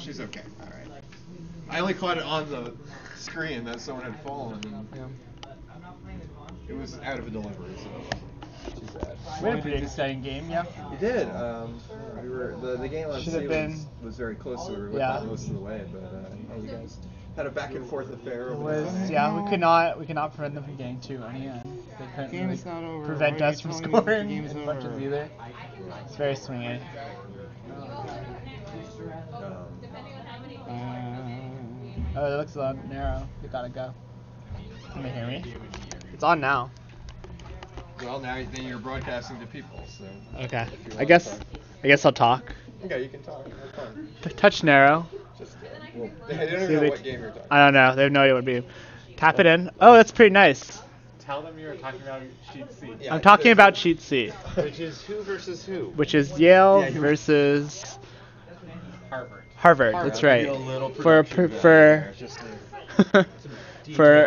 She's okay. All right. I only caught it on the screen that someone had fallen. And it was out of a delivery, so she's sad. We had a pretty exciting game, yeah. We did. We were the game on C was very close, so we were with that most of the way. But you guys had a back and forth affair. We could not prevent them from getting too many, and they couldn't really prevent us from scoring as much as either. It's very swingy. Oh, it looks a lot narrow. We gotta go. Can you hear me? It's on now. Well, now then you're broadcasting to people, so. Okay. I guess I'll talk. Okay, you can talk. Touch narrow. Just, they don't even know what game you're talking. I don't know. They have no idea what it would be. Tap it in. Oh, that's pretty nice. Tell them you're talking about sheet C. Yeah, I'm talking about sheet C. Which is who versus who? Which is Yale versus Harvard. That's right. For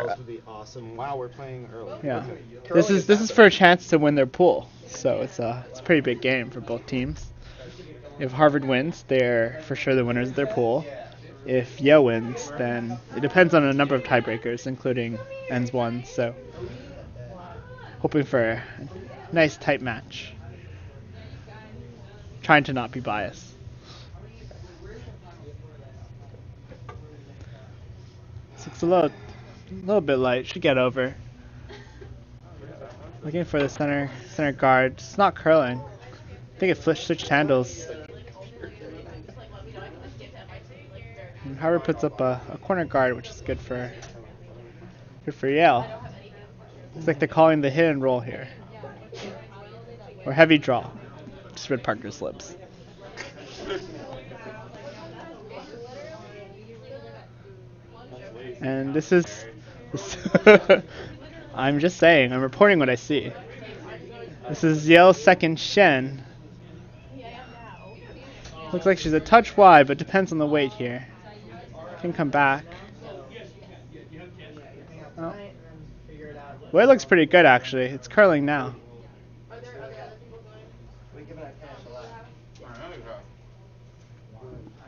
would be awesome. Wow, we're playing early. Yeah. This is for a chance to win their pool. So it's a pretty big game for both teams. If Harvard wins, they're for sure the winners of their pool. If Yale wins, then it depends on a number of tiebreakers, including ends one. So hoping for a nice tight match. Trying to not be biased. It's a little bit light. Should get over. Looking for the center guard. It's not curling. I think it switched handles. And Harvard puts up a corner guard, which is good for Yale. Looks like they're calling the hit and roll here, or heavy draw. Just read Parker's lips. And this is I'm just saying, I'm reporting what I see. This is Yale's second Shen. Looks like she's a touch wide, but depends on the weight here. Can come back. Oh. Weight looks pretty good actually. It's curling now.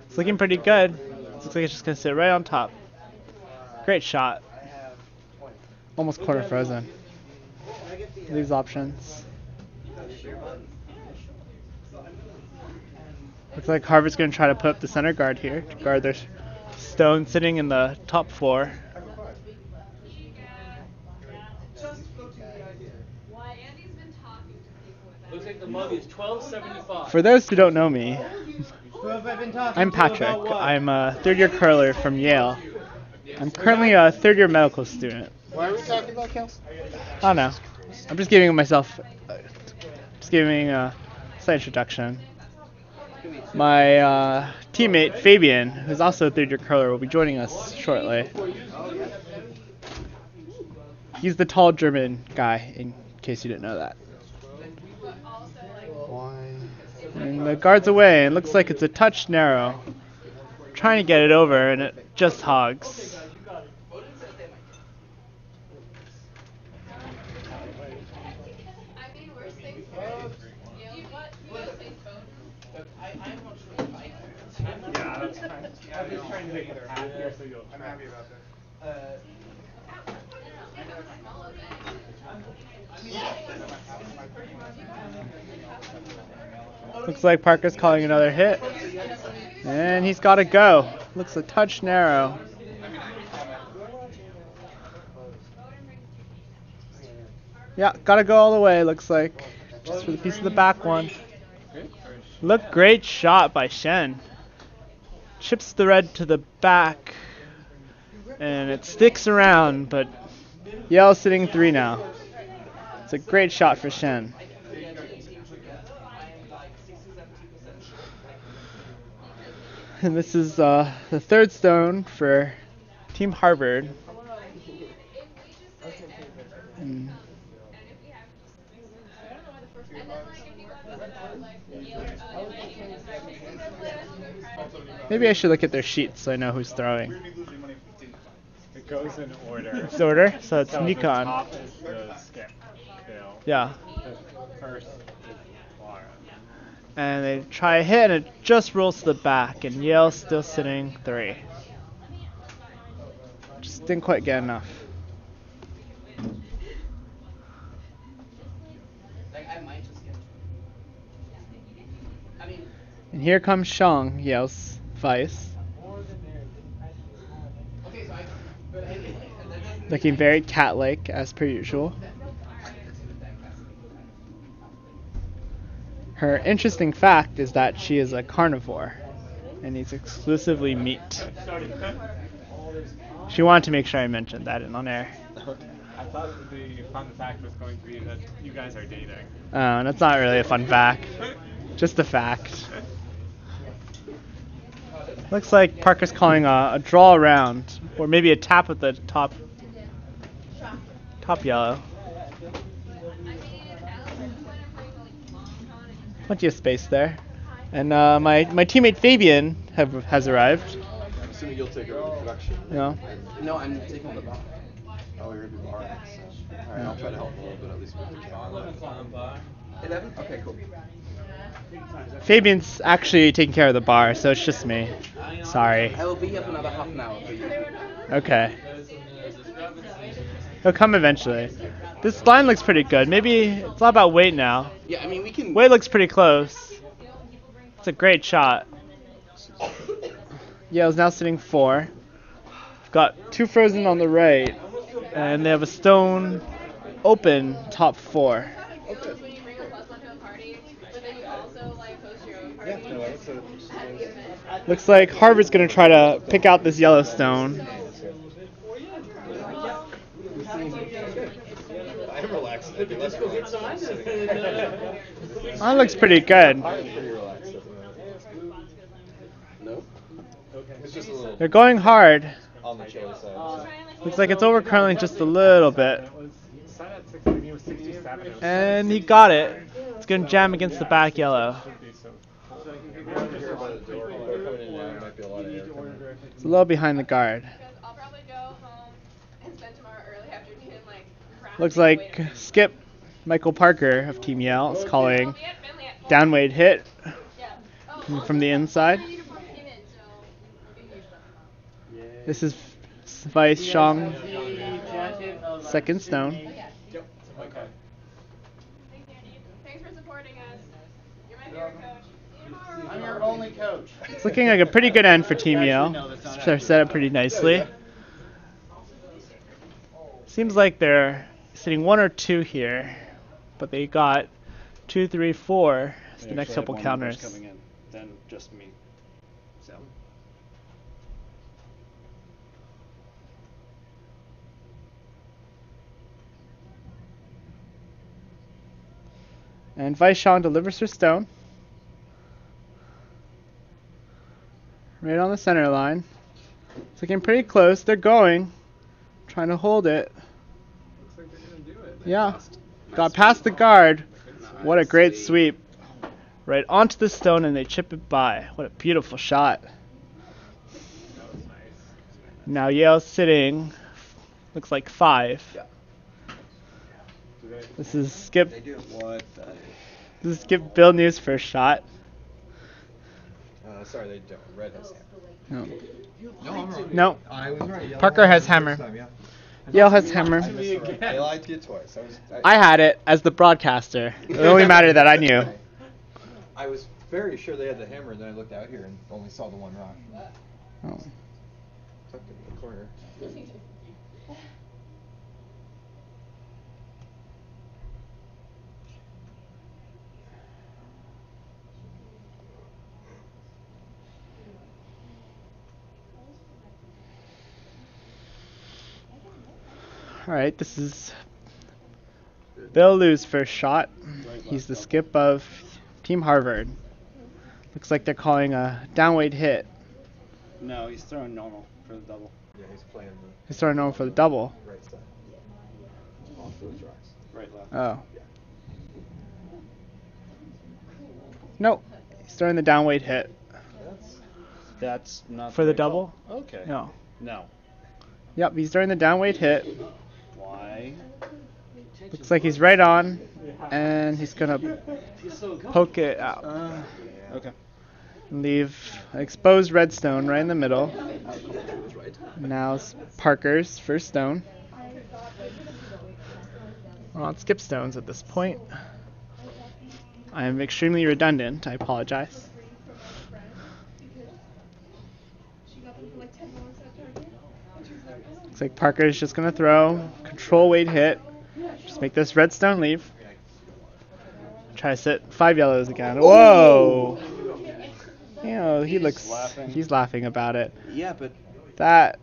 It's looking pretty good. Looks like it's just gonna sit right on top. Great shot. Almost quarter frozen. These options. Looks like Harvard's going to try to put up the center guard here to guard their stone sitting in the top four. Looks like the mug is $12.75. For those who don't know me, I'm Patrick. I'm a third-year curler from Yale. I'm currently a third-year medical student. Why are we talking about Kels? I don't know. I'm just giving myself, a slight introduction. My teammate Fabian, who's also a third-year curler, will be joining us shortly. He's the tall German guy, in case you didn't know that. And the guard's away, and it looks like it's a touch narrow. Trying to get it over, and it just hogs. I'm happy about that. Looks like Parker's calling another hit. And he's got to go. Looks a touch narrow. Yeah, got to go all the way, looks like. Just for the piece of the back one. Look, great shot by Shen. Chips the red to the back. And it sticks around, but Yale's sitting 3 now. It's a great shot for Shen. And this is the third stone for Team Harvard. And maybe I should look at their sheets so I know who's throwing. It goes in order. It's order? So it's So Nikon. the top is the skip. Yeah. The first is Laura. And they try a hit, and it just rolls to the back, and Yale's still sitting 3. Just didn't quite get enough. And here comes Shang, Yale's vice. Looking very cat-like, as per usual. Her interesting fact is that she is a carnivore and eats exclusively meat. She wanted to make sure I mentioned that on air. I thought the fun fact was going to be that you guys are dating. Oh, that's not really a fun fact. Just a fact. Looks like Parker's calling a draw around, or maybe a tap at the top yellow. Plenty of space there. And my teammate Fabian has arrived. I'm assuming you'll take over the production. No. No, I'm taking the bar. Oh, you're going to be bar next. So. Alright, I'll try to help a little bit at least with the job. 11? Okay, cool. Fabian's actually taking care of the bar, so it's just me. Sorry. I will be up another half an hour for you. Okay. He'll come eventually. This line looks pretty good. Maybe it's all about weight now. Yeah, I mean, we can... Weight looks pretty close. It's a great shot. Yale's now sitting 4. We've got 2 frozen on the right, and they have a stone open top 4. Looks like Harvard's going to try to pick out this yellow stone. I'm relaxed. I'd be less relaxed if I was sitting. That looks pretty good. Pretty relaxed. No? It's just a little They're going hard. on the chilly side. So. Looks like it's overcurling just a little bit. It was set at 16, he was 67. And he got it. It's going to jam against the back yellow. Here by the door, people are coming in and out. There might be a lot of air coming in. It's a little behind the guard. I'll probably go home and spend tomorrow early afternoon like Looks like Skip Michael Parker of Team Yale is calling downweight hit from the inside. This is Vice Shang, second stone. Thanks for supporting us. You're my favorite coach. I'm your only coach. It's looking like a pretty good end for Team Yale. They're set up pretty nicely. Seems like they're sitting 1 or 2 here, but they got 2, 3, 4 as the next couple counters. Coming in, then just me. So. And Vice Shang delivers her stone. Right on the center line. It's looking pretty close. They're going. Trying to hold it. Looks like they're going to do it. Yeah. Got past the guard. What a great sweep. Right onto the stone, and they chip it by. What a beautiful shot. Now Yale's sitting, looks like 5. This is Skip. This is Skip Bill News' first shot. Sorry, they don't. Red has No. No, I'm wrong. No. I was right. Yellow Parker has the hammer. first time, yeah. Yale has hammer. I lied to you twice. I had it as the broadcaster. It only mattered that I knew. I was very sure they had the hammer, and then I looked out here and only saw the one rock. Oh. Tucked in the corner. Alright, this is Bill Lou's first shot. He's the skip of Team Harvard. Looks like they're calling a downweight hit. No, he's throwing normal for the double. Yeah, he's playing the He's throwing over for the double. right side. Off those rocks. Right, left. Oh. Nope. He's throwing the downweight hit. That's not For the right double? call. Okay. No. No. Yep, he's throwing the downweight hit. Why? Looks like he's right on. And he's going to poke it out. Okay. Leave exposed red stone right in the middle. Now it's Parker's first stone. We're on skip stones at this point. I am extremely redundant. I apologize. Looks like Parker's just going to throw. Control weight hit. Just make this red stone leave. Try to sit 5 yellows again. Whoa! You know, he's laughing about it. Yeah, but That,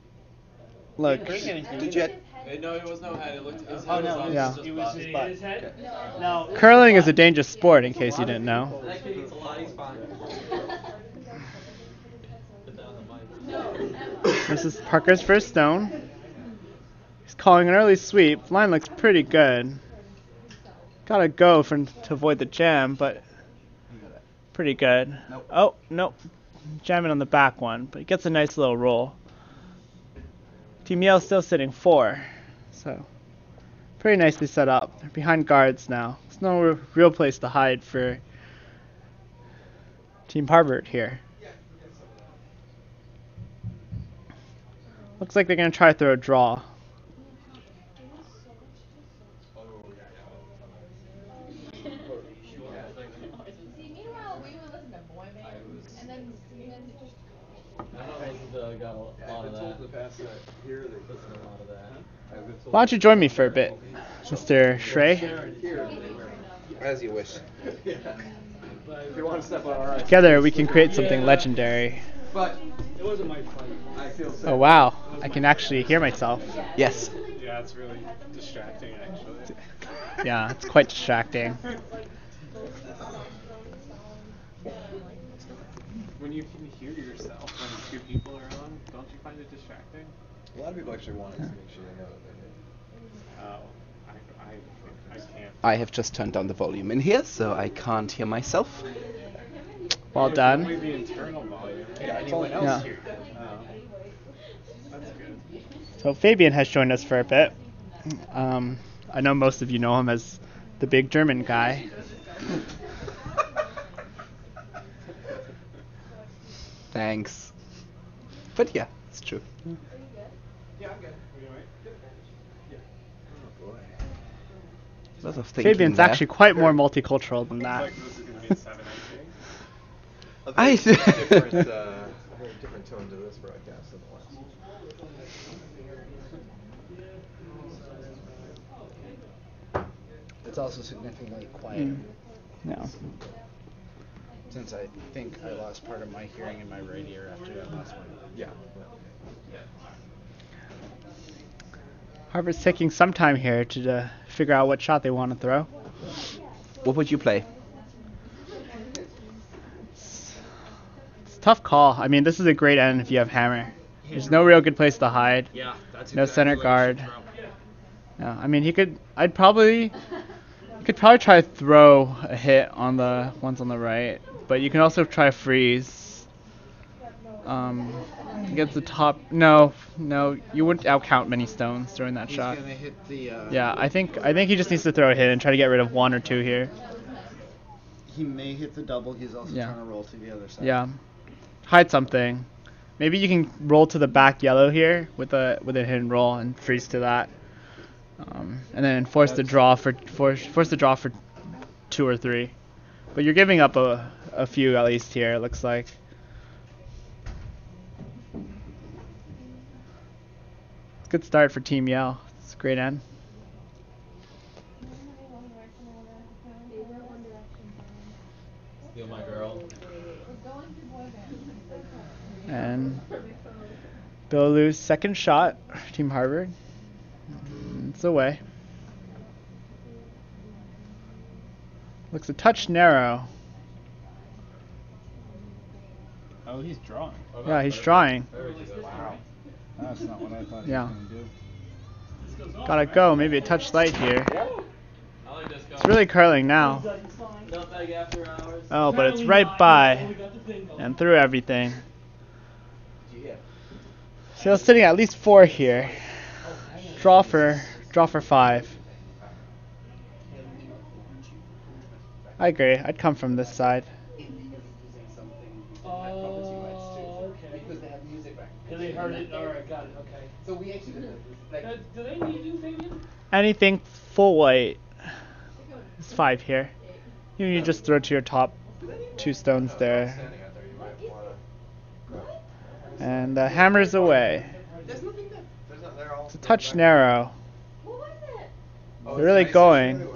look. did you? No, it was no head. It looked. His Oh, head no, was on yeah. his It was his butt. His head? Okay. Now. Curling is a dangerous sport, in case you didn't know. That kid eats a lot. He's fine. This is Parker's first stone. He's calling an early sweep. Line looks pretty good. Gotta go to avoid the jam, but pretty good. Nope. Oh, nope. Jamming on the back one, but he gets a nice little roll. Team Yale still sitting 4, so pretty nicely set up. They're behind guards now. There's no real place to hide for Team Harvard here. Looks like they're going to try to throw a draw. Meanwhile, we would listen to boy bands, and then just. Got a lot of that. Why don't you join me for a bit, Mr. Shrey? As you wish. If you want to step on, all right. Together we can create something legendary. But It wasn't my fight. I feel sick. Oh wow, I can actually hear myself. yes. Yeah, it's really distracting, actually. Yeah, it's quite distracting. When you can hear yourself when 2 people are on, don't you find it distracting? A lot of people actually want us to make sure they know that Oh, I can't. I have just turned down the volume in here, so I can't hear myself. Well Only done. the internal volume. anyone else Yeah. here. Oh, that's good. So Fabian has joined us for a bit. I know most of you know him as the big German guy. Thanks. But yeah, it's true. Yeah, I'm good. Are you alright? Oh boy. Lots of thinking Fabian's there. actually quite more multicultural than that. Like this is gonna be a 7 A very I- different, very different tone to this broadcast than the last. It's also significantly quieter, No. since I think I lost part of my hearing in my right ear after that last one. Yeah. Harvard's taking some time here to figure out what shot they want to throw. What would you play? It's a tough call. I mean, this is a great end if you have hammer. There's no real good place to hide. Yeah, that's No exactly center what you guard. should throw. Yeah, I mean, I'd probably try to throw a hit on the ones on the right, but you can also try to freeze. Against the top. No, you wouldn't outcount many stones during that He's shot. gonna hit the. Yeah, I think he just needs to throw a hit and try to get rid of 1 or 2 here. He may hit the double. He's also Yeah. trying to roll to the other side. Yeah, hide something. Maybe you can roll to the back yellow here with a hidden roll and freeze to that, and then force the draw for 2 or 3. But you're giving up a few at least here. It looks like. Good start for Team Yale. It's a great end. Steal my girl. And Bill Lou's second shot, Team Harvard. It's away. Looks a touch narrow. Oh, he's drawing. Yeah, he's drawing. Wow. That's not what I thought Yeah. he was gonna do. Gotta go. Maybe a touch light here. I like this guy. It's really curling now. Nutmeg after hours. Oh, but it's right by and through everything. So sitting at least 4 here. Draw for 5. I agree. I'd come from this side. Oh, okay. Because they have music back. Because they heard it. All right, got it. Okay. So we actually do they need you, Fabian? Anything full white. It's 5 here. You just throw to your top 2 stones there. And the hammer's away. It's a touch narrow. They're really going.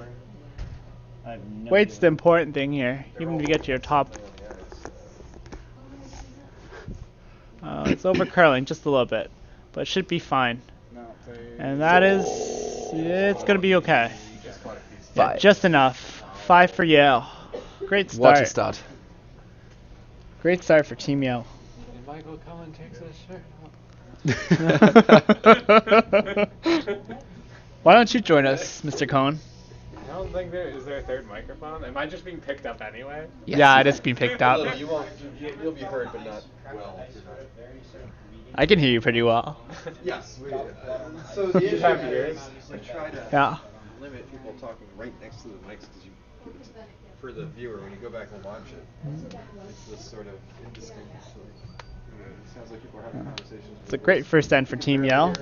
Weight's the important thing here, even if you get to your top. It's over curling just a little bit, but it should be fine. And that is, it's going to be okay. Yeah, just enough. 5 for Yale. Great start. What a start. Great start for Team Yale. Did Michael come and takes his shirt? Why don't you join us, Mr. Cohn? I don't think is there a third microphone? Am I just being picked up anyway? Yes. Yeah, it is being picked up. You'll be heard, but not well. I can hear you pretty well. Yes. So the issue is, I try to limit people talking right next to the mics because for the viewer, when you go back and watch it, it's this sort of indistinct. It sounds like people are having conversations. It's a great first end for Team Yale.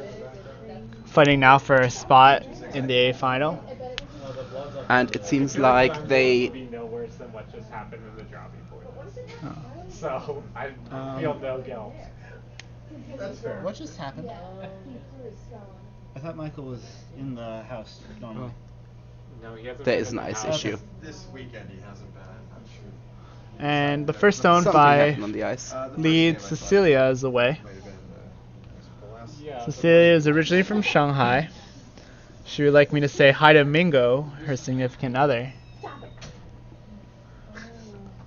Fighting now for a spot in the A final. And it seems like they... Be no worse than what just happened in the draw before this. So I feel no guilt. That's fair. What just happened? I thought Michael was in the house normally. No, he hasn't. There is an ice issue. This weekend he hasn't been, I'm sure. And the first stone Something by happened on the ice. lead Cecilia is away. Might have been the last. Yeah. Cecilia is originally from Shanghai. She would like me to say hi to Mingo, her significant other.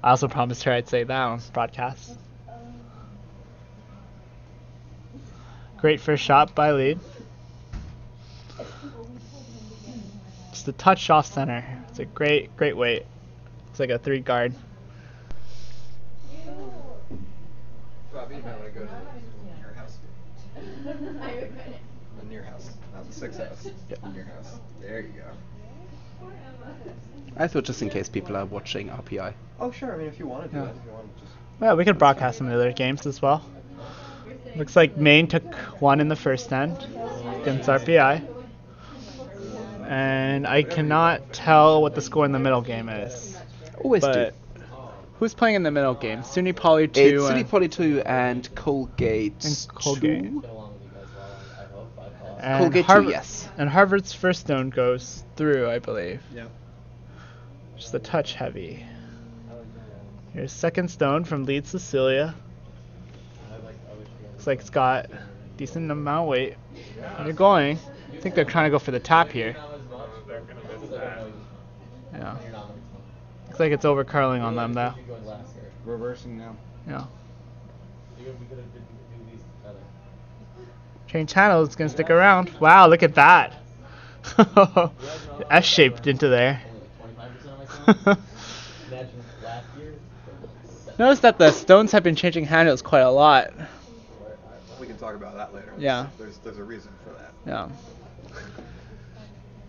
I also promised her I'd say that on broadcast. Great first shot by lead. Just a touch off center. It's a great weight. It's like a 3 guard. Bobby, you might want to go to your house. The near house, not the 6 house. Yep. Your house. There you go. I thought just in case people are watching RPI. Oh sure. I mean, if you want to do that, if you want to just. Well, we could broadcast some of the other games as well. Looks like Maine took 1 in the first end against RPI. And I cannot tell what the score in the middle game is. Always do. But who's playing in the middle game? SUNY Poly 2 It's SUNY Poly 2 and Colgate. and Colgate. 2. And Colgate 2, yes. And Harvard's first stone goes through, I believe. Yeah. Just a touch heavy. Here's second stone from lead Cecilia. Looks like it's got decent amount of weight. And they're going. I think they're trying to go for the tap here. They're gonna miss that. Yeah. Looks like it's over curling on them though. Reversing now. Yeah. Change channel is gonna stick around. Wow, look at that. S-shaped into there. Notice that the stones have been changing handles quite a lot. We can talk about that later. Yeah. There's a reason for that. Yeah.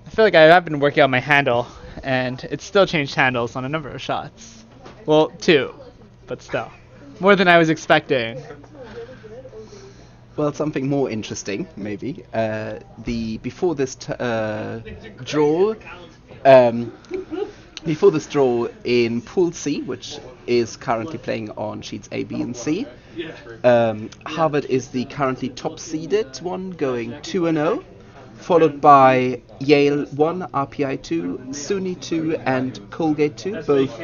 I feel like I have been working on my handle, and it's still changed handles on a number of shots. Well, 2, but still. More than I was expecting. Well, something more interesting, maybe. Before this draw, in Pool C, which is currently playing on sheets A, B, and C, Harvard is the currently top-seeded one, going 2-0, followed by Yale 1, RPI 2, SUNY 2, and Colgate 2, both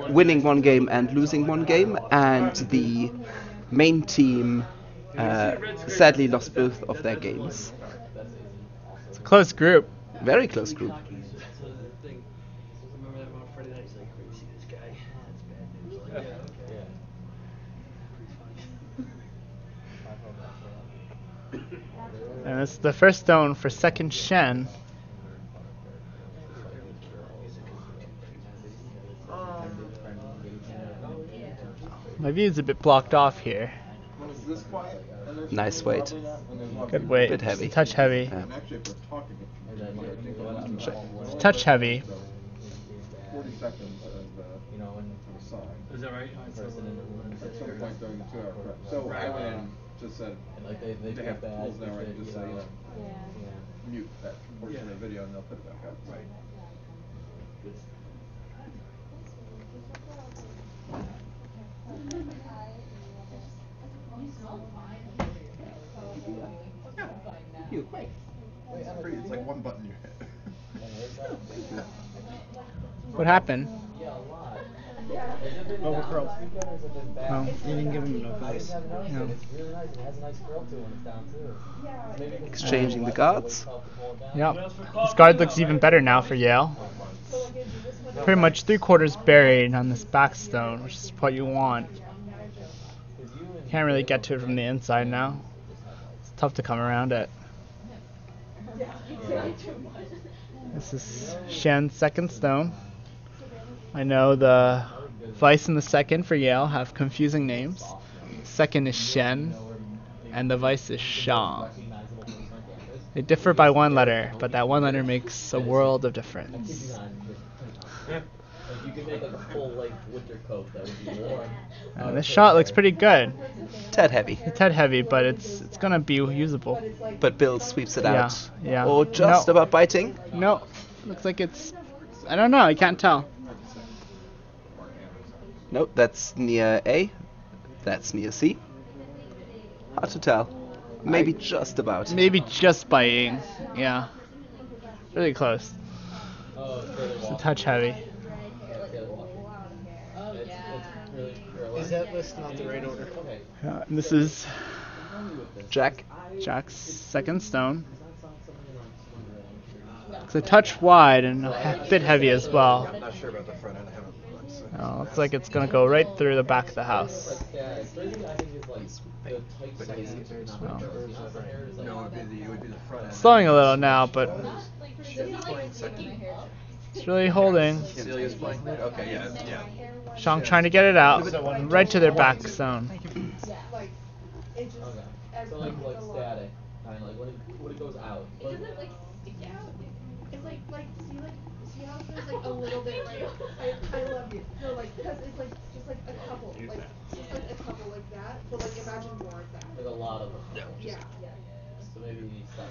winning 1 game and losing 1 game, and the Maine team sadly lost both of their games. It's a close group. Very close group. And it's the first stone for second Shen. My view is a bit blocked off here. Nice weight. Good weight. Bit heavy. Touch heavy. Yeah. Touch heavy. 40 seconds of a song. Is that right? At some point during the 2-hour prep. So I went in and just said, they have tools now where I can just say, mute that portion of the video and they'll put it back up. Right. It's like one button you hit. What happened? Overcurled. Oh. You didn't give him enough ice. No. Exchanging the guards. Yep. This guard looks even better now for Yale. Pretty much 3/4 buried on this back stone, which is what you want. Can't really get to it from the inside now. It's tough to come around it. This is Shen's second stone. I know the vice and the second for Yale have confusing names. Second is Shen, and the vice is Shang. They differ by one letter, but that one letter makes a world of difference. You could make like a full length winter coat that would be warm. This shot looks pretty good. Tad heavy. It's head heavy, but it's gonna be usable. But Bill sweeps it out. Yeah. Or just about biting. No, looks like it's. I don't know. I can't tell. Nope, that's near A. That's near C. Hard to tell. Maybe just about. Maybe just biting. Yeah. Really close. It's a touch heavy. Is that list not the right order? And this is Jack's second stone. It's a touch wide and a bit heavy as well. I'm not sure about the front end. I haven't looked. So. Looks like it's gonna go right through the back of the house. No, it would be the front end. Slowing a little now, but it's really holding. Celia's playing. Okay, yeah. Shang trying to get it out, right to their back zone. So like static, kind of like when it goes out. It doesn't like stick out. It's like see how there's like a little bit like I love you. No, like because it's like just like a couple like that. But like imagine more of that. There's a lot of them. Yeah. So maybe we need to stop.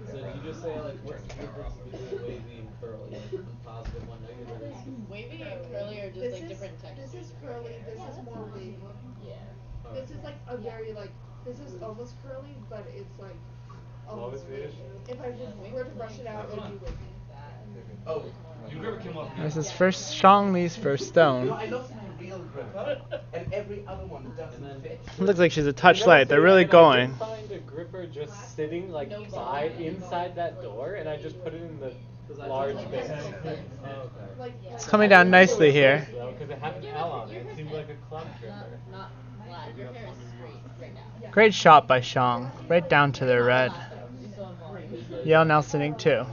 So did you just say like what's the difference between wavy and curly? Like one positive, one negative? Wavy and curly are just like different textures. This is curly. This is more wavy. Yeah. This is like a very like this is almost curly, but it's like almost wavy. If I were to brush it out, it would be wavy. Oh, you grip came up. This is Shang Li's first stone. I lost my real gripper, and every other one doesn't fit. Looks like she's a touch light. They're really going. I find a gripper just sitting like inside that door, and I just put it in the large bin. It's coming down nicely here. Because it had an L on it. It seemed like a club gripper. Not flat. Your hair is straight right now. Great shot by Shang, right down to their red. Yale now sitting too.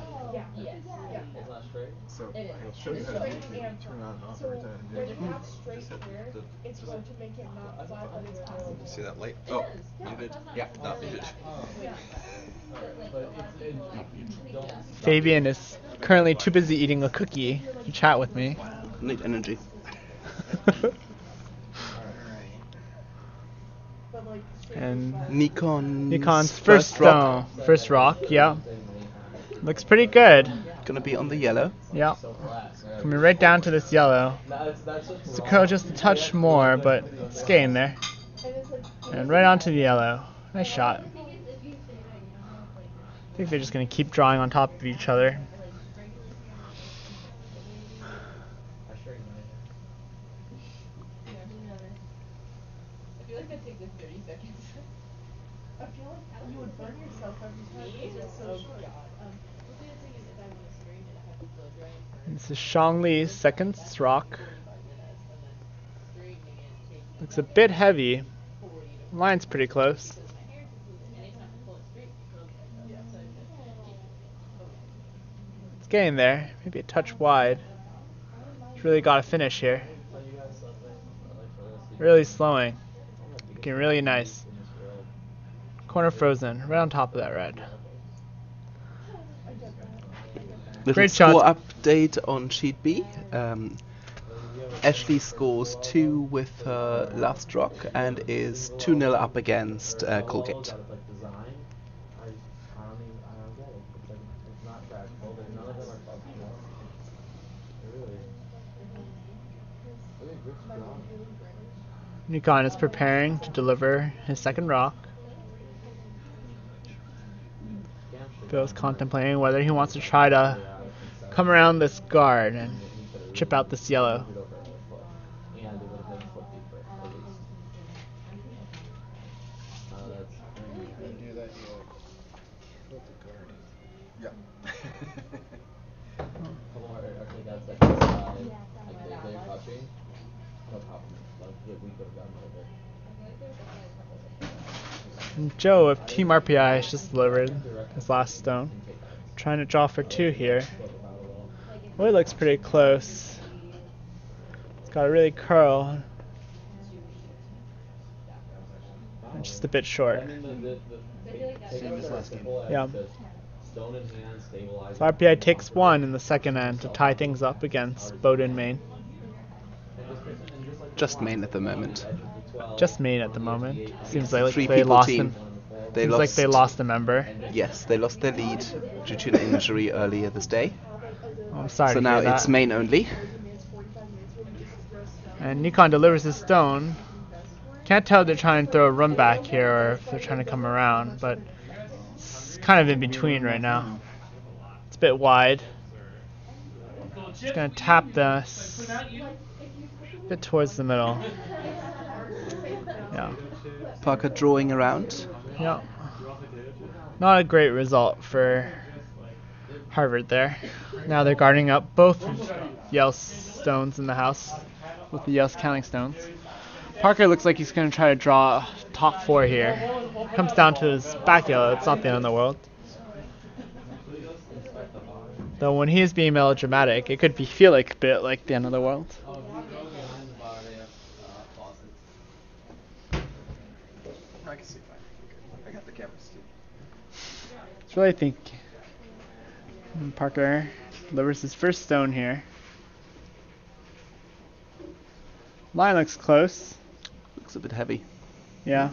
it's not straight. So it'll show you how to turn on and off every time. When you have straight hair, it's going to make it not flat, but it's possible. See that light? Oh, muted? Yeah, not muted. Fabian is currently too busy eating a cookie to chat with me. Need energy. And Nikon's first rock, yeah. Looks pretty good. Gonna be on the yellow. Yeah. Coming right down to this yellow. It's a curl just a touch more, but it's getting there. And right onto the yellow. Nice shot. I think they're just gonna keep drawing on top of each other. I feel like that takes like 30 seconds. I feel like you would burn yourself every time because it's so short. The thing is, if I want to screen it, I have to blow dry it first. This is Shang Li's second rock. Looks a bit heavy. Line's pretty close. It's getting there. Maybe a touch wide. It's really got to finish here. Really slowing. Looking really nice. Corner frozen, right on top of that red. Little Great score shot. update on sheet B. Ashley scores 2 with her last rock and is 2-0 up against Colgate. Nikon is preparing to deliver his second rock. Bill's contemplating whether he wants to try to come around this guard and chip out this yellow. When you do that, you put the guard in. Yeah. And Joe of Team RPI has just delivered his last stone. Trying to draw for 2 here. Well, it looks pretty close. It's got a really curl. And just a bit short. Same as last game. Yeah. So RPI takes 1 in the second end to tie things up against Bowdoin, Maine. Just Maine at the moment. Just Maine at the moment. Seems like 3 they people lost team. Seems like they lost a member. Yes, they lost their lead due to an injury earlier this day. Oh, I'm sorry. So to now hear it's that. Maine only. And Nikon delivers his stone. Can't tell if they're trying to throw a run back here or if they're trying to come around, but it's kind of in between right now. It's a bit wide. It's going to tap this a bit towards the middle. Yeah. Parker drawing around. Yeah. Not a great result for Harvard there. Now they're guarding up both Yale's stones in the house with the Yale's counting stones. Parker looks like he's going to try to draw top 4 here. Comes down to his back yellow. It's not the end of the world. Though when he's being melodramatic, it could feel like a bit like the end of the world. I can see fine. I got the cameras too. So really think Parker delivers his first stone here. Line looks close. Looks a bit heavy. Yeah.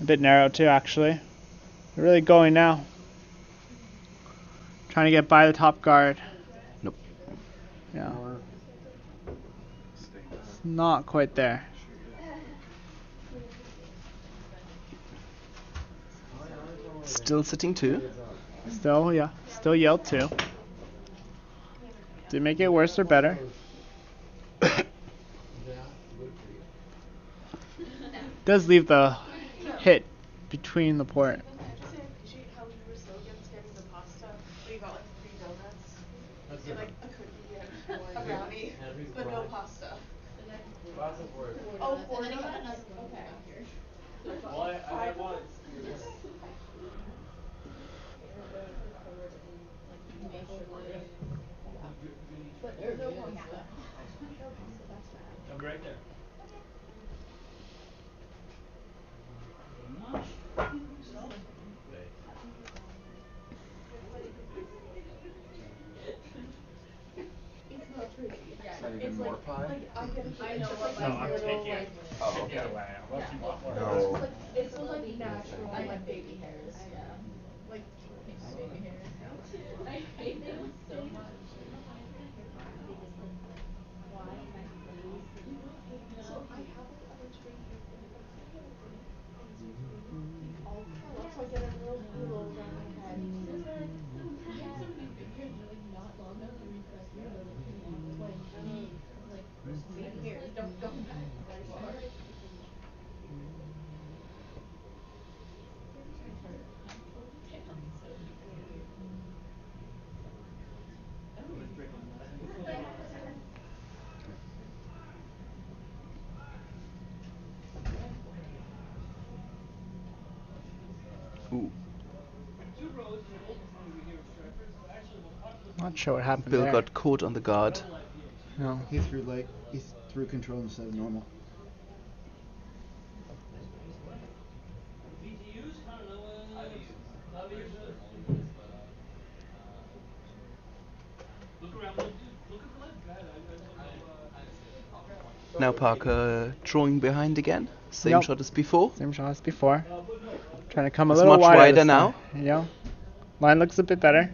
A bit narrow too, actually. They're really going now. Trying to get by the top guard. Nope. Yeah. It's not quite there. Still sitting 2. Still, yeah. Still Yale 2. Did make it worse or better? Does leave the hit between the port. How you were so against getting the pasta, but you got like 3 donuts and like a cookie and a brownie, but no pasta. Oh, 4 donuts? Okay. Well, I want. But no pasta. That's bad. I'm right there. It's not tricky. Is that even more pie? Like, I get I know, like, no, I'm taking it. Oh, okay. No. It's so like natural, I like have baby hairs. Yeah. Like, Baby hairs. I hate them so much. so I have like a bunch of baby hairs in my hair, and it's really all curl up, so I get a real halo around my head. I have so many baby hairs, they're like not long enough to regress hair, they're like baby hairs, don't go back very far. Ooh. Not sure what happened Bill there. got caught on the guard. No. He threw control instead of normal. Now Parker drawing behind again. Same Yep. shot as before. Same shot as before. Trying to come a It's little much wider wider this now. time. Yeah. Line looks a bit better.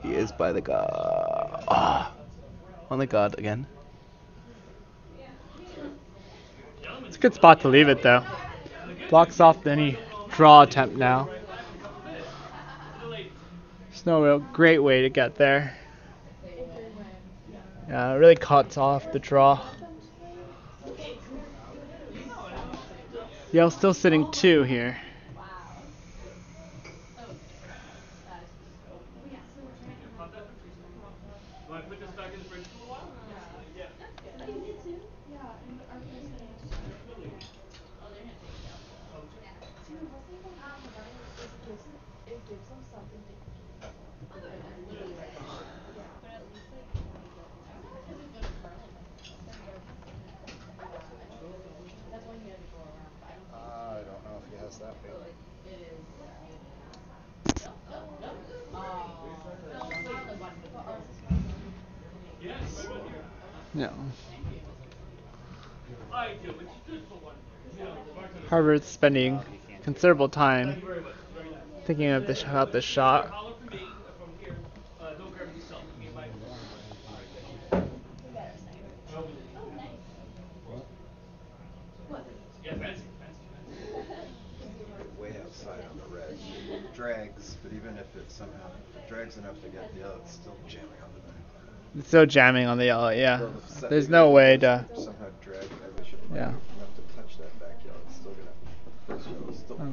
He is by the guard. On the guard again. It's a good spot to leave it though. Blocks off any draw attempt now. There's no real great way to get there. It really cuts off the draw. Yale's still sitting 2 here. It gives them something to eat. Literally right now. Yeah. But at least like when they go home. Because if it's Carlin, like then they're yeah, I don't that's why he had to go around, but I don't think I don't know if he has that big. it is No. Harvard's spending considerable time thinking of about this shot. Way outside on the red. It drags, but even if it somehow drags enough to get the yellow, it's still jamming on the back. It's still jamming on the yellow, yeah. So the There's no way to. somehow drag it. I wish it might Yeah. enough to touch that back yellow. It's still gonna. First yellow is still. Oh.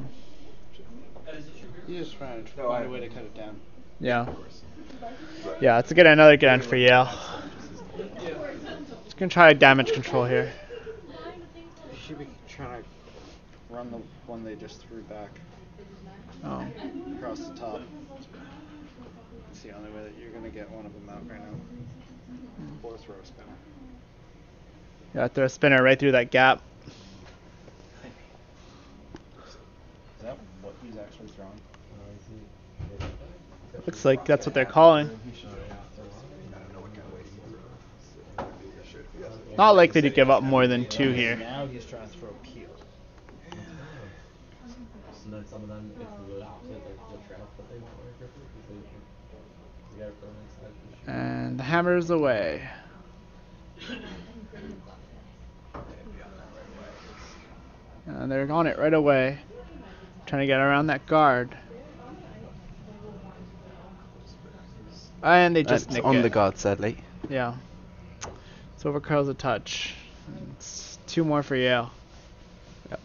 He's just trying to No, find I- a way to cut it down. Yeah. Of course. But Yeah, it's another good end for Yale. Just gonna try damage control here. You should be trying to run the one they just threw back Oh. across the top. It's the only way that you're going to get one of them out right now. Or throw a spinner. Yeah, throw a spinner right through that gap. Is that what he's actually throwing? Looks like that's what they're calling. Not likely to give up more than 2 here. Now he's trying to throw a peel. And then some of them, it's the opposite, like the trap that they want to grip because they gotta throw it inside the shoe. And the hammer's away. And they're on it right away. Trying to get around that guard. And they just It's nick on it. the guard, sadly. Yeah. So overcurls a touch. It's 2 more for Yale. Yep.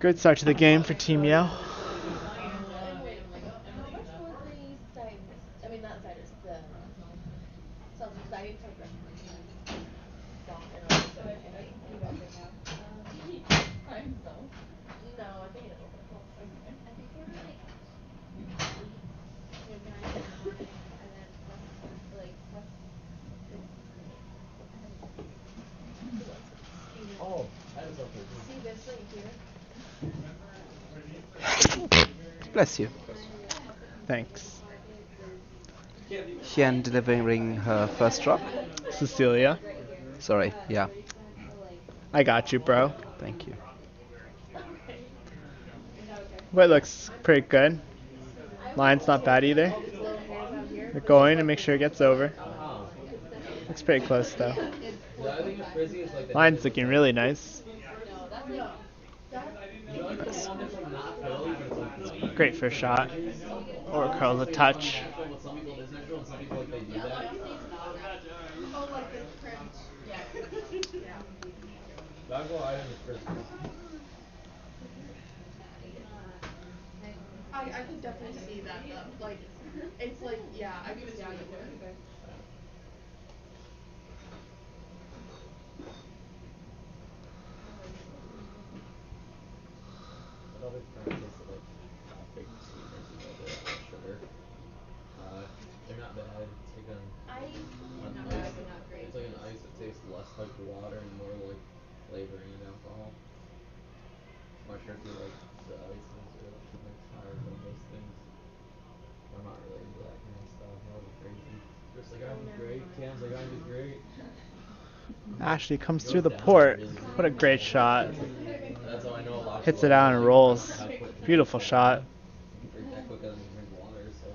Good start to the game for Team Yale. Oh, that is okay. See this right here? Bless you. Thanks. Hien delivering her first drop. Cecilia. Sorry, yeah. I got you, bro. Thank you. But it looks pretty good. Line's not bad either. They're going to make sure it gets over. Looks pretty close though. Line's looking really nice. Nice. Great first shot. Or curls a touch. I could definitely see that though. Like, it's like, yeah, I could see it. Another practice of like big sweeteners, you know, the sugar. They're not bad. It's like an ice. It's like an ice that tastes less like water and more like flavoring and alcohol. I'm not sure if he likes the ices or like higher than those things. I'm not really into that kind of stuff. That was crazy. Chris like, I did great. Cam's like, I did great. Ashley comes through the port. What a great shot. That's how I know a lot of Hits people it out and rolls. how quick can Beautiful drink shot. drink that quick doesn't drink water, so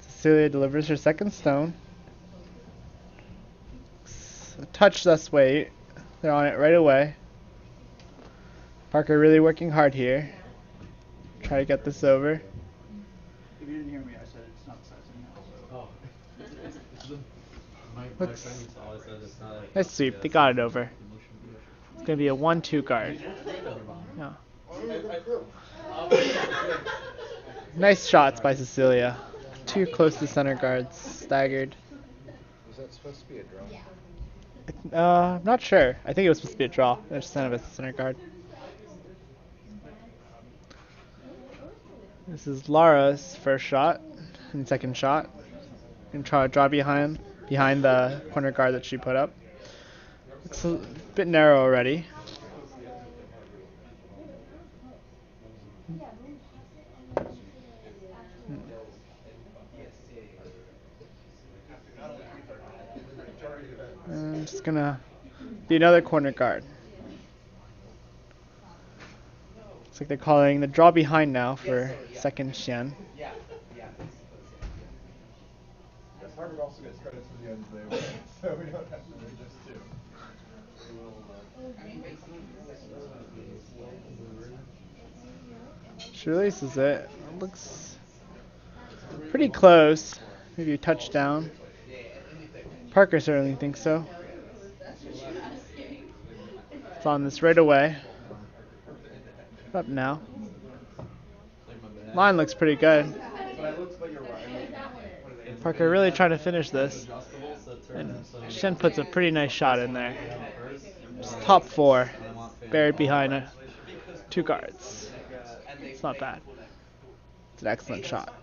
Cecilia delivers her second stone. A touch less weight. They're on it right away. Parker really working hard here. Try to get this over. If you didn't hear me, I said it's not the size of now. my friend always says it's not like Nice sweep. They got it over. It's going to be a 1-2 guard. Yeah. Nice shots by Cecilia. Too close to center guards. Staggered. Was that supposed to be a draw? I'm not sure. I think it was supposed to be a draw. They just sent it as a center guard. This is Lara's first shot and second shot. Gonna try to draw behind the corner guard that she put up. Looks a bit narrow already. I'm just gonna be another corner guard. Looks like they're calling the draw behind now for second Xian. Harvard also gets credit for the ends they win, so we don't have to do just two. She releases it. It looks pretty close. Maybe a touchdown. Parker certainly thinks so. It's on this right away. Up now. Line looks pretty good. Parker really trying to finish this. And Shen puts a pretty nice shot in there. Just top 4. Buried behind 2 guards. It's not bad. It's an excellent shot.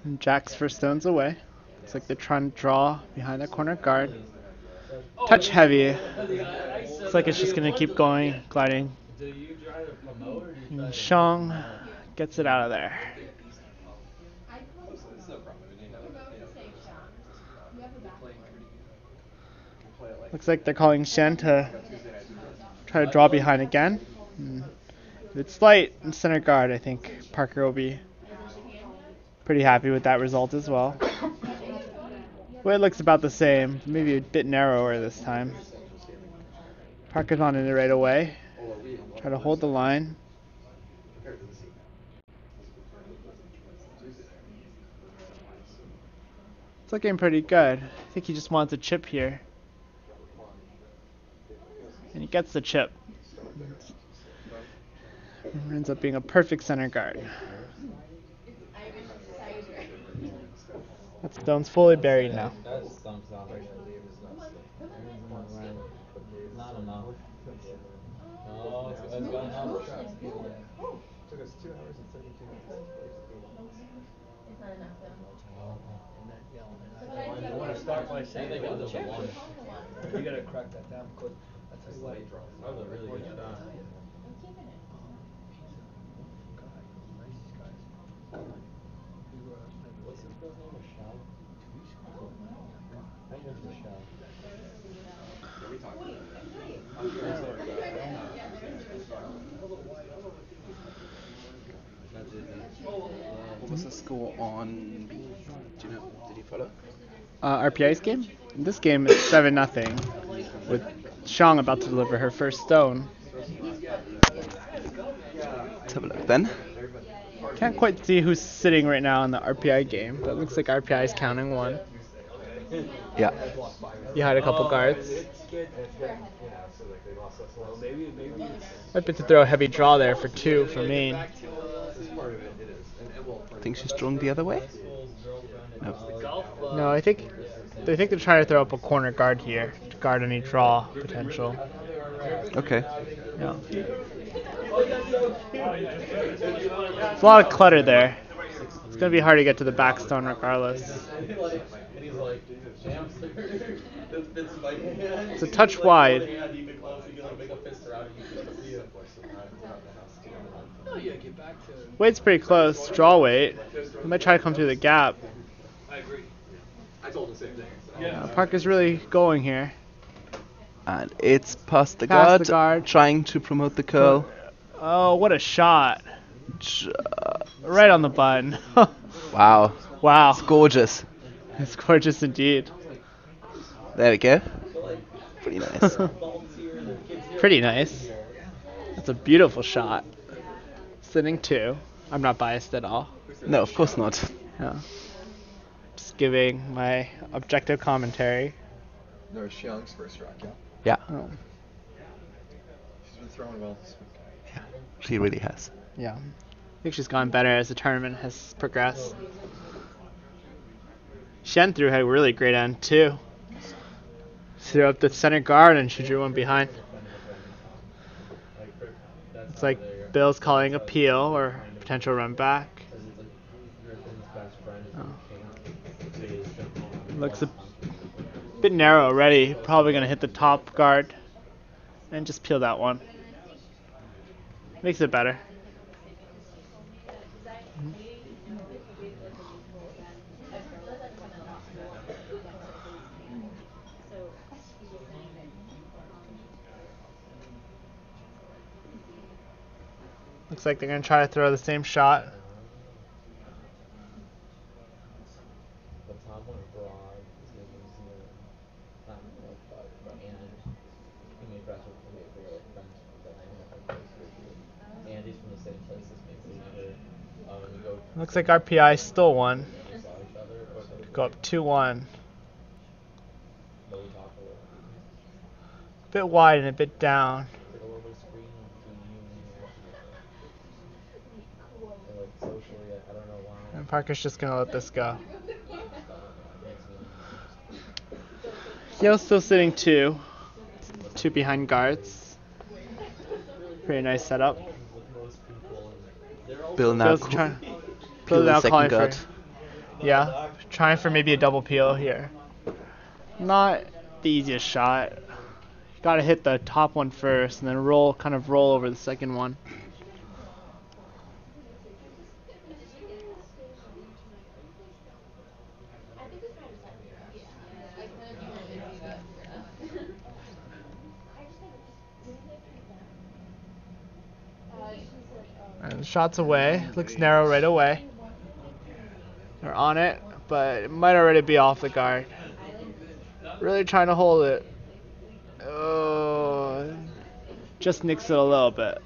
And Jack's first stone's away. Looks like they're trying to draw behind that corner guard. Touch heavy. Looks like it's just going to keep going, gliding. And Shang gets it out of there. Looks like they're calling Shen to try to draw behind again. And if it's light and center guard, I think Parker will be pretty happy with that result as well. Well, it looks about the same, maybe a bit narrower this time. Parker's on it right away. Try to hold the line. It's looking pretty good. I think he just wants a chip here. And he gets the chip. It ends up being a perfect center guard. That stone's fully buried now. That stumps out. Not enough. Oh, it's going up. Took us 2 hours and 32 minutes. It's not enough though. I want to start by saying They got the one. you gotta crack that down because I tell you what, That was a really good shot. I'm keeping it. What's this girl's name? Michelle? I think it's Michelle. What was the score on B? Do you know? Did you follow? RPI's game? In this game, it's 7-0, with Shang about to deliver her first stone. Let's have a look then. Can't quite see who's sitting right now in the RPI game, but it looks like RPI is counting 1. Yeah. Behind a couple guards. Might be to throw a heavy draw there for 2 for Maine. Think she's drawn the other way? No. No, I think they're trying to throw up a corner guard here to guard any draw potential. Okay. Yeah. There's a lot of clutter there. It's gonna be hard to get to the backstone regardless. It's a touch wide. Wade's pretty close. Draw weight. He might try to come through the gap. Parker's really going here. And it's past the Past guard, trying to promote the curl. Oh, what a shot. Right on the button. Wow. Wow. It's gorgeous. It's gorgeous indeed. There we go. Pretty nice. Pretty nice. That's a beautiful shot. Sitting 2. I'm not biased at all. No, of course not. Yeah. Just giving my objective commentary. No, it's Young's first rock, yeah? Yeah. Oh. She's been throwing well this week. Yeah, she really has. Yeah. I think she's gotten better as the tournament has progressed. Shen threw a really great end, too. Threw up the center guard and she drew one behind. It's like Bill's calling appeal or potential run back. Oh. Looks a bit narrow already. Probably going to hit the top guard and just peel that one. Makes it better. Looks like they're going to try to throw the same shot. Looks like RPI stole one. Go up 2-1. A bit wide and a bit down. And Parker's just going to let this go. Yale's still sitting 2. 2 behind guards. Pretty nice setup. Bill now trying peel the second guard. Yeah, trying for maybe a double peel here. Not the easiest shot. Got to hit the top one first and then roll over the second one. And shots away. Looks narrow right away. They're on it, but it might already be off the guard. Really trying to hold it. Oh, just nicks it a little bit.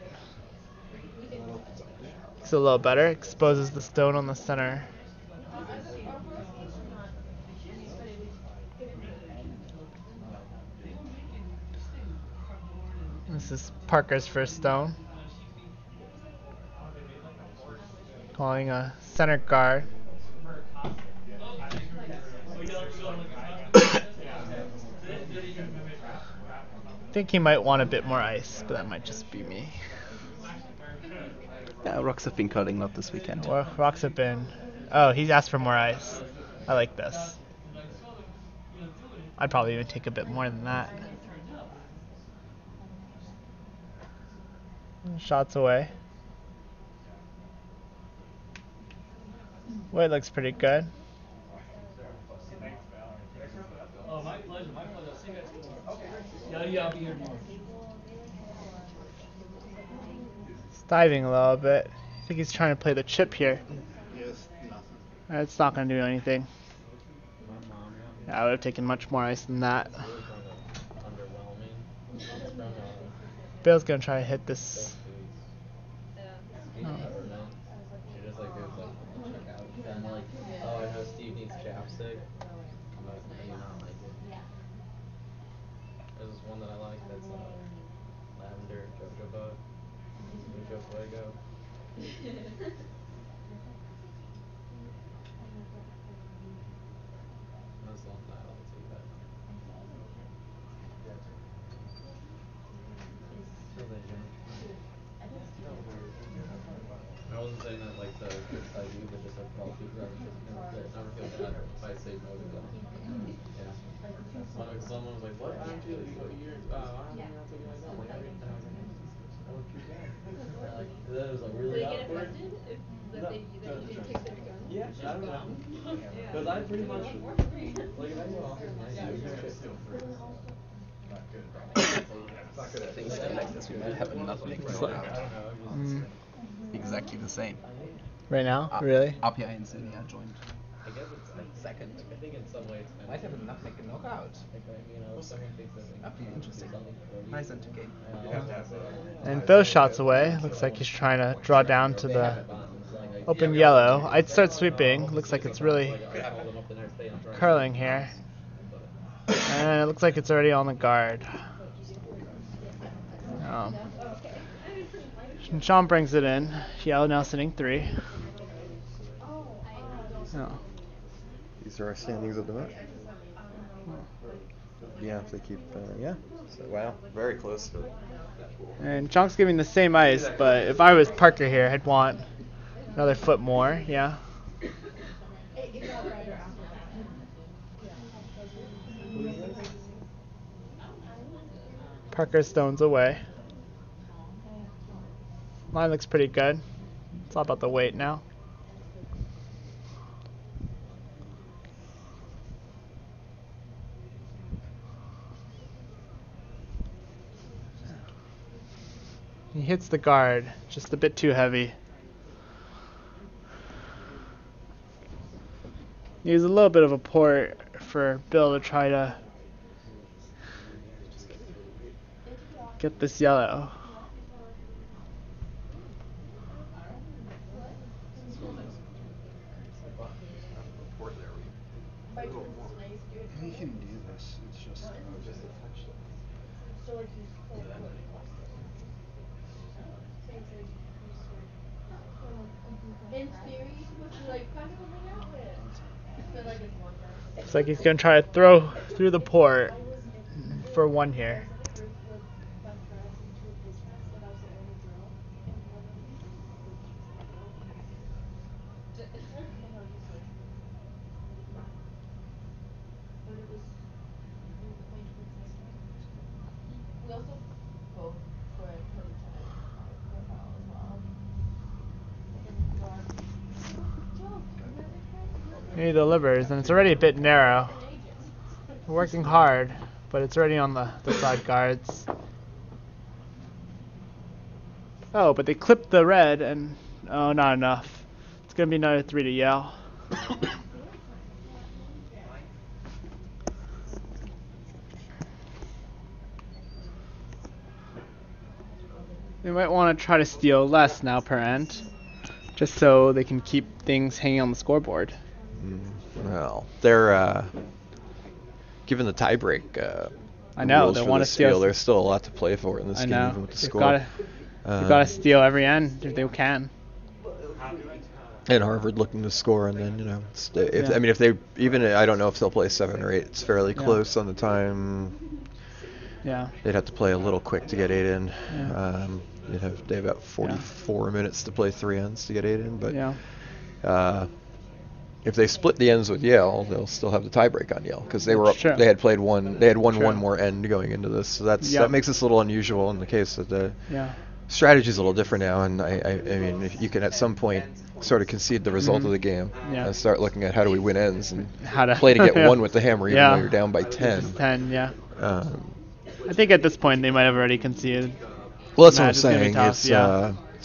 It's a little better. Exposes the stone on the center. This is Parker's first stone. Calling a center guard. I think he might want a bit more ice, but that might just be me. Yeah, rocks have been curling a lot this weekend. Well, rocks have been... Oh, he's asked for more ice. I like this. I'd probably even take a bit more than that. Shots away. Wade looks pretty good. Oh, my pleasure, my pleasure. I'll see you guys tomorrow. Yeah, I'll be here tomorrow. He's diving a little bit. I think he's trying to play the chip here. Yes, nothing. It's not going to do anything. Yeah, I would have taken much more ice than that. Bill's going to try to hit this. Oh. Oh, I know Steve needs chapstick. That's all that. I'll take that. I wasn't saying that like to criticize you, but just like probably never feel bad if I say no to them. Yeah. Someone was like, "What? Why don't you? You're why don't you not taking my son?" Like every time I was like, "I would keep going." Like that was like really awkward. No. Yeah, I don't know. Because I pretty much like if anyone offers me nice Things go like this, we might have another big knockout. Exactly the same. Right now? Really? Up here in SUNY, I joined I guess it's like second. I think in some ways Might have a knockout. if someone thinks that That'd be interesting. Nice end game. And Bill's shots away. Looks like he's trying to draw down to the open yellow. I'd start sweeping. Looks like it's really curling here. And it looks like it's already on the guard. Sean brings it in. Yale now sitting 3. Oh. These are our standings of the match. Yeah, if they keep, yeah. So, wow, very close to it. And Chonk's giving the same ice, but if I was Parker here, I'd want another foot more, yeah. Parker stones away. Line looks pretty good. It's all about the weight now. He hits the guard, just a bit too heavy. Needs a little bit of a port for Bill to try to get this yellow. He can do this. It's just In theory, you're supposed to like find something to hang out with. But like it's one guy. Looks like he's gonna try to throw through the port for 1 here. We also both were at He delivers, and it's already a bit narrow. Working hard, but it's already on the side guards. Oh, but they clipped the red, and oh, not enough. It's gonna be another 3 to Yale. They might want to try to steal less now per end, just so they can keep things hanging on the scoreboard. Well, they're given the tiebreak. I know rules they for want the to steal. There's still a lot to play for in this I game, know. even with the They've score. They've got to steal every end if they can. And Harvard looking to score, and then I mean, if they I don't know if they'll play 7 or 8. It's fairly close on the time. Yeah. They'd have to play a little quick to get 8 in. Yeah. They have about 44 minutes to play 3 ends to get 8 in, but if they split the ends with Yale, they'll still have the tiebreak on Yale because they had played one. They had won one more end going into this, so that makes this a little unusual in the case that the strategy is a little different now. And I mean, if you can at some point sort of concede the result of the game and start looking at how do we win ends and how to play to get 1 with the hammer even though you're down by 10. 10, I think at this point they might have already conceded. Well, that's what I'm saying. It's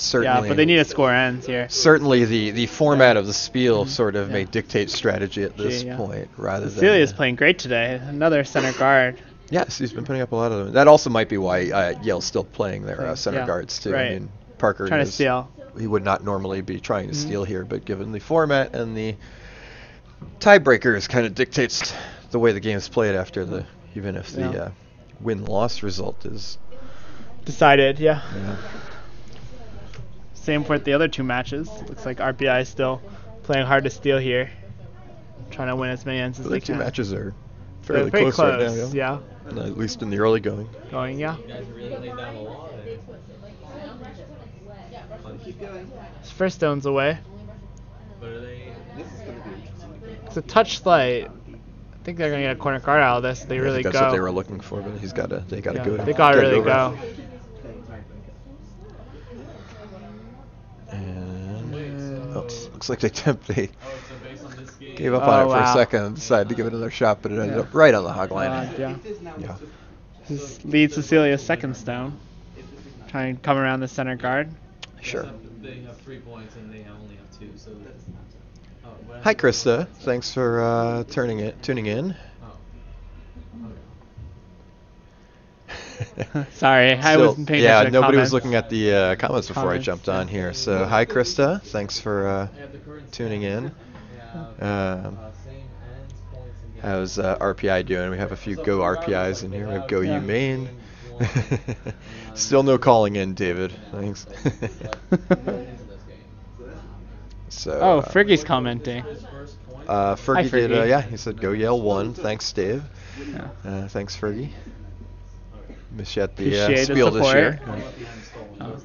certainly. Yeah, but they need to score ends here. Certainly, the format of the Spiel sort of may dictate strategy at this point, rather than. Celia's playing great today. Another center guard. Yes, he's been putting up a lot of them. That also might be why Yale's still playing their center guards too. Right. I mean, Parker trying to steal. He would not normally be trying to steal here, but given the format and the tiebreakers, kind of dictates the way the game is played after even if the win-loss result is decided. Yeah. Same for the other two matches. Looks like RPI is still playing hard to steal here, trying to win as many ends as The they other two can. matches are They're fairly pretty close right now. close, yeah. At least in the early going. Yeah. You guys really laid down the law there. Keep going. His first stone's away. But are they? This is going to be interesting. It's a touch slight. I think they're gonna get a corner guard out of this. They really that's go. what they were looking for, but they gotta go. They gotta really go. And looks like they gave up on it for a second and decided to give it another shot, but it ended up right on the hog line. Yeah. This leads Cecilia's second stone. Trying to come around the center guard. Sure. They have 3 points and they only have 2, so that's. Hi, Krista. Thanks for tuning in. Sorry, I wasn't paying attention to nobody comments. was looking at the comments before I jumped on here. So, hi, Krista. Thanks for tuning in. How's RPI doing? We have a few Go RPIs in here. We have Go U Maine. Still no calling in, David. Thanks. So, Fergie's commenting. Fergie Fergie. did, he said Go Yale 1. Thanks, Dave. Yeah. Thanks, Fergie. Miss you at the Appreciate spiel the this year. support.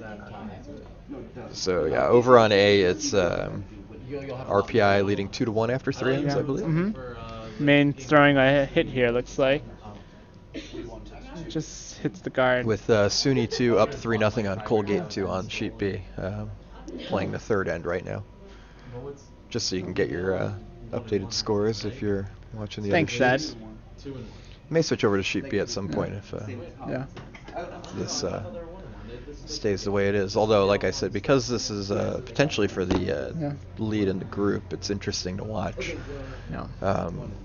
So, over on A, it's RPI leading 2-1 after 3 ends, I believe. Mm-hmm. Maine's throwing a hit here, looks like. Just hits the guard. With SUNY 2 up 3-0 on Colgate 2 on Sheet B. Playing the third end right now. Just so you can get your updated scores if you're watching the Thanks, other sheets. Dad. May switch over to Sheet B at some point if this stays the way it is. Although, like I said, because this is potentially for the lead in the group, it's interesting to watch.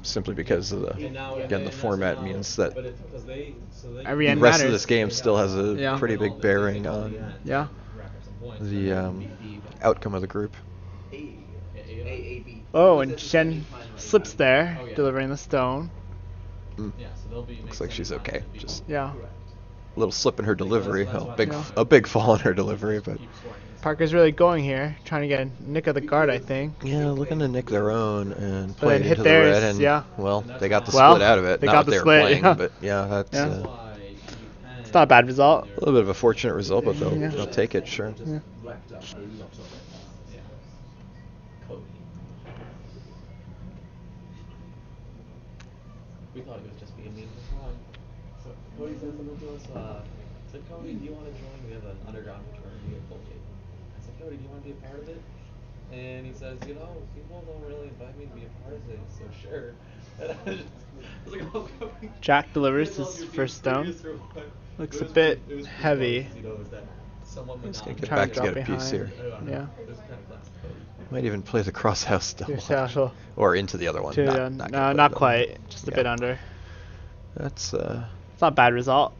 Simply because of the format means that the rest of this game still has a pretty big bearing on the outcome of the group. Oh, and Shen slips there, delivering the stone. Looks like she's okay. Just a little slip in her delivery. A big fall in her delivery, but Parker's really going here, trying to get a nick of the guard, I think. Yeah, looking to nick their own and play it hit into the theirs, red. And well, they got the split out of it. They Not got what the they split, were playing, but that's it's not a bad result. A little bit of a fortunate result, but they'll take it, sure. Yeah. We thought it was just being mean for fun. So Cody said something to us. Said, Cody, do you want to join? We have an underground fraternity at Colgate. I said, Cody, do you want to be a part of it? And he says, people don't really invite me to be a part of it, so sure. And I was like, oh, Cody. Jack delivers his first stone. Looks a bit heavy. He's going to get back to get a piece here. Yeah. Might even play the cross house double. Or into the other one. Not quite. Just a bit under. That's it's not a bad result.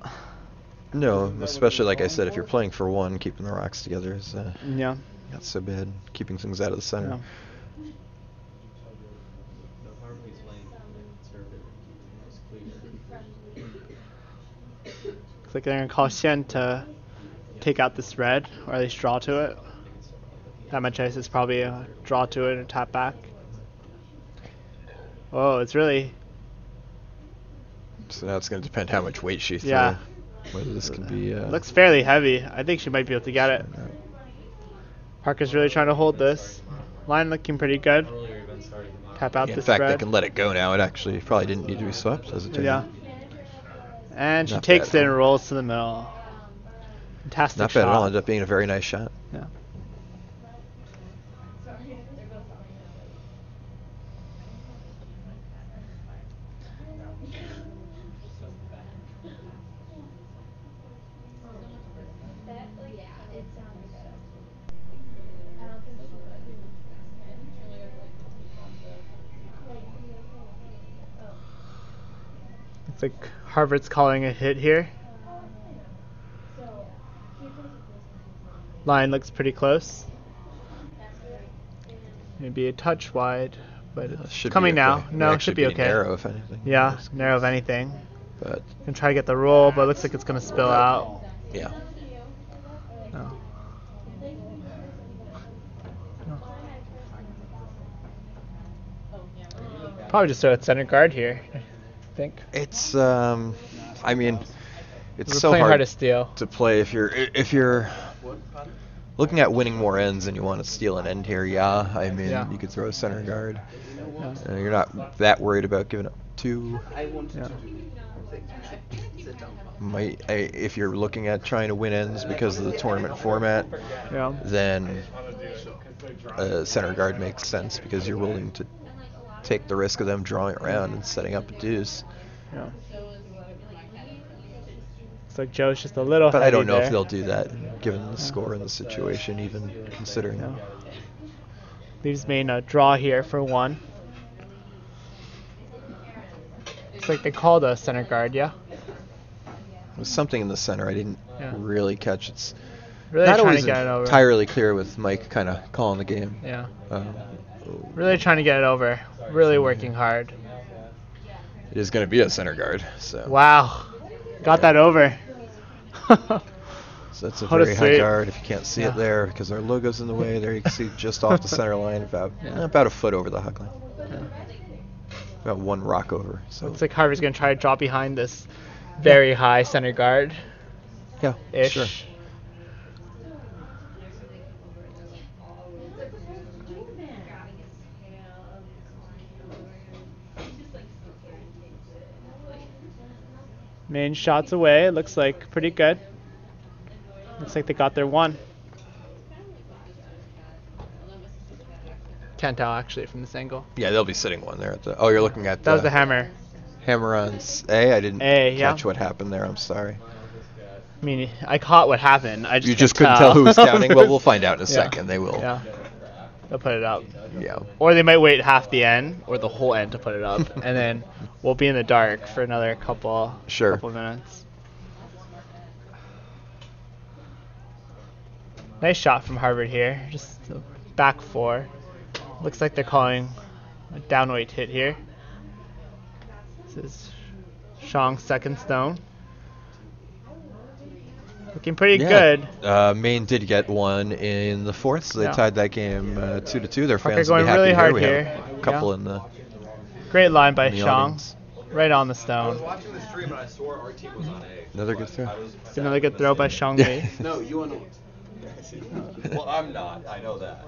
No, especially like I said, if you're playing for one, keeping the rocks together is not so bad. Keeping things out of the center. Looks like they're gonna call Shen to take out this red, or at least draw to it. That much ice is probably a draw to it and a tap back. Oh, it's really. So now it's going to depend how much weight she throws. Whether this can be. Looks fairly heavy. I think she might be able to get it. Parker's really trying to hold this. Line looking pretty good. Tap out this red. In fact, they can let it go now. It actually probably didn't need to be swept, as it turned out. And she takes it and rolls to the middle. Fantastic shot. Not bad at all. Ended up being a very nice shot. Yeah. Looks like Harvard's calling a hit here. Line looks pretty close. Maybe a touch wide, but it's coming now. No, it should be okay. Narrow, if anything. Yeah, narrow if anything. But gonna try to get the roll, but it looks like it's gonna spill out. Yeah. No. Probably just throw at center guard here, I think. It's I mean, it's We're so playing hard hard to steal. to play if you're looking at winning more ends and you want to steal an end here. Yeah, I mean you could throw a center guard. You're not that worried about giving up 2. If you're looking at trying to win ends because of the tournament format, then center guard makes sense because you're willing to take the risk of them drawing around and setting up a deuce. Yeah. Looks like Joe's just a little. But I don't know there. if they'll do that given the score and the situation, even considering. Leaves Maine a draw here for 1. Looks like they called a center guard, yeah? There's something in the center I didn't really catch. It's really not trying always to get it over. entirely clear with Mike kind of calling the game. Yeah. Really trying to get it over. Really working hard. It is going to be a center guard. So. Wow. Got that over. So that's a very high guard if you can't see it there because our logo's in the way. There you can see just off the center line, about a foot over the huck line. About 1 rock over. So. Looks like Harvey's going to try to drop behind this very high center guard. Yeah, ish. Sure. Main shots away. Looks like pretty good. Looks like they got their 1. Can't tell actually from this angle. Yeah, they'll be sitting 1 there at the. Oh, you're looking at. That was the hammer. Hammer on A. I didn't catch what happened there. I'm sorry. I mean, I caught what happened. You just couldn't tell who was counting. Well, we'll find out in a second. They will. Yeah. They'll put it up. Yeah. Or they might wait half the end or the whole end to put it up, and then we'll be in the dark for another couple minutes. Nice shot from Harvard here. Just back 4. Looks like they're calling a downweight hit here. This is Shang's second stone. Looking pretty good. Maine did get 1 in the 4th, so they tied that game 2-2. Their fans going will be happy really hard we here. have a couple in the. Great line by Shang. Audience. Right on the stone. I was watching the stream and I swore our team was on A. Another good throw. It's another good throw by Shang Li. No, you are not. Well, I'm not. I know that.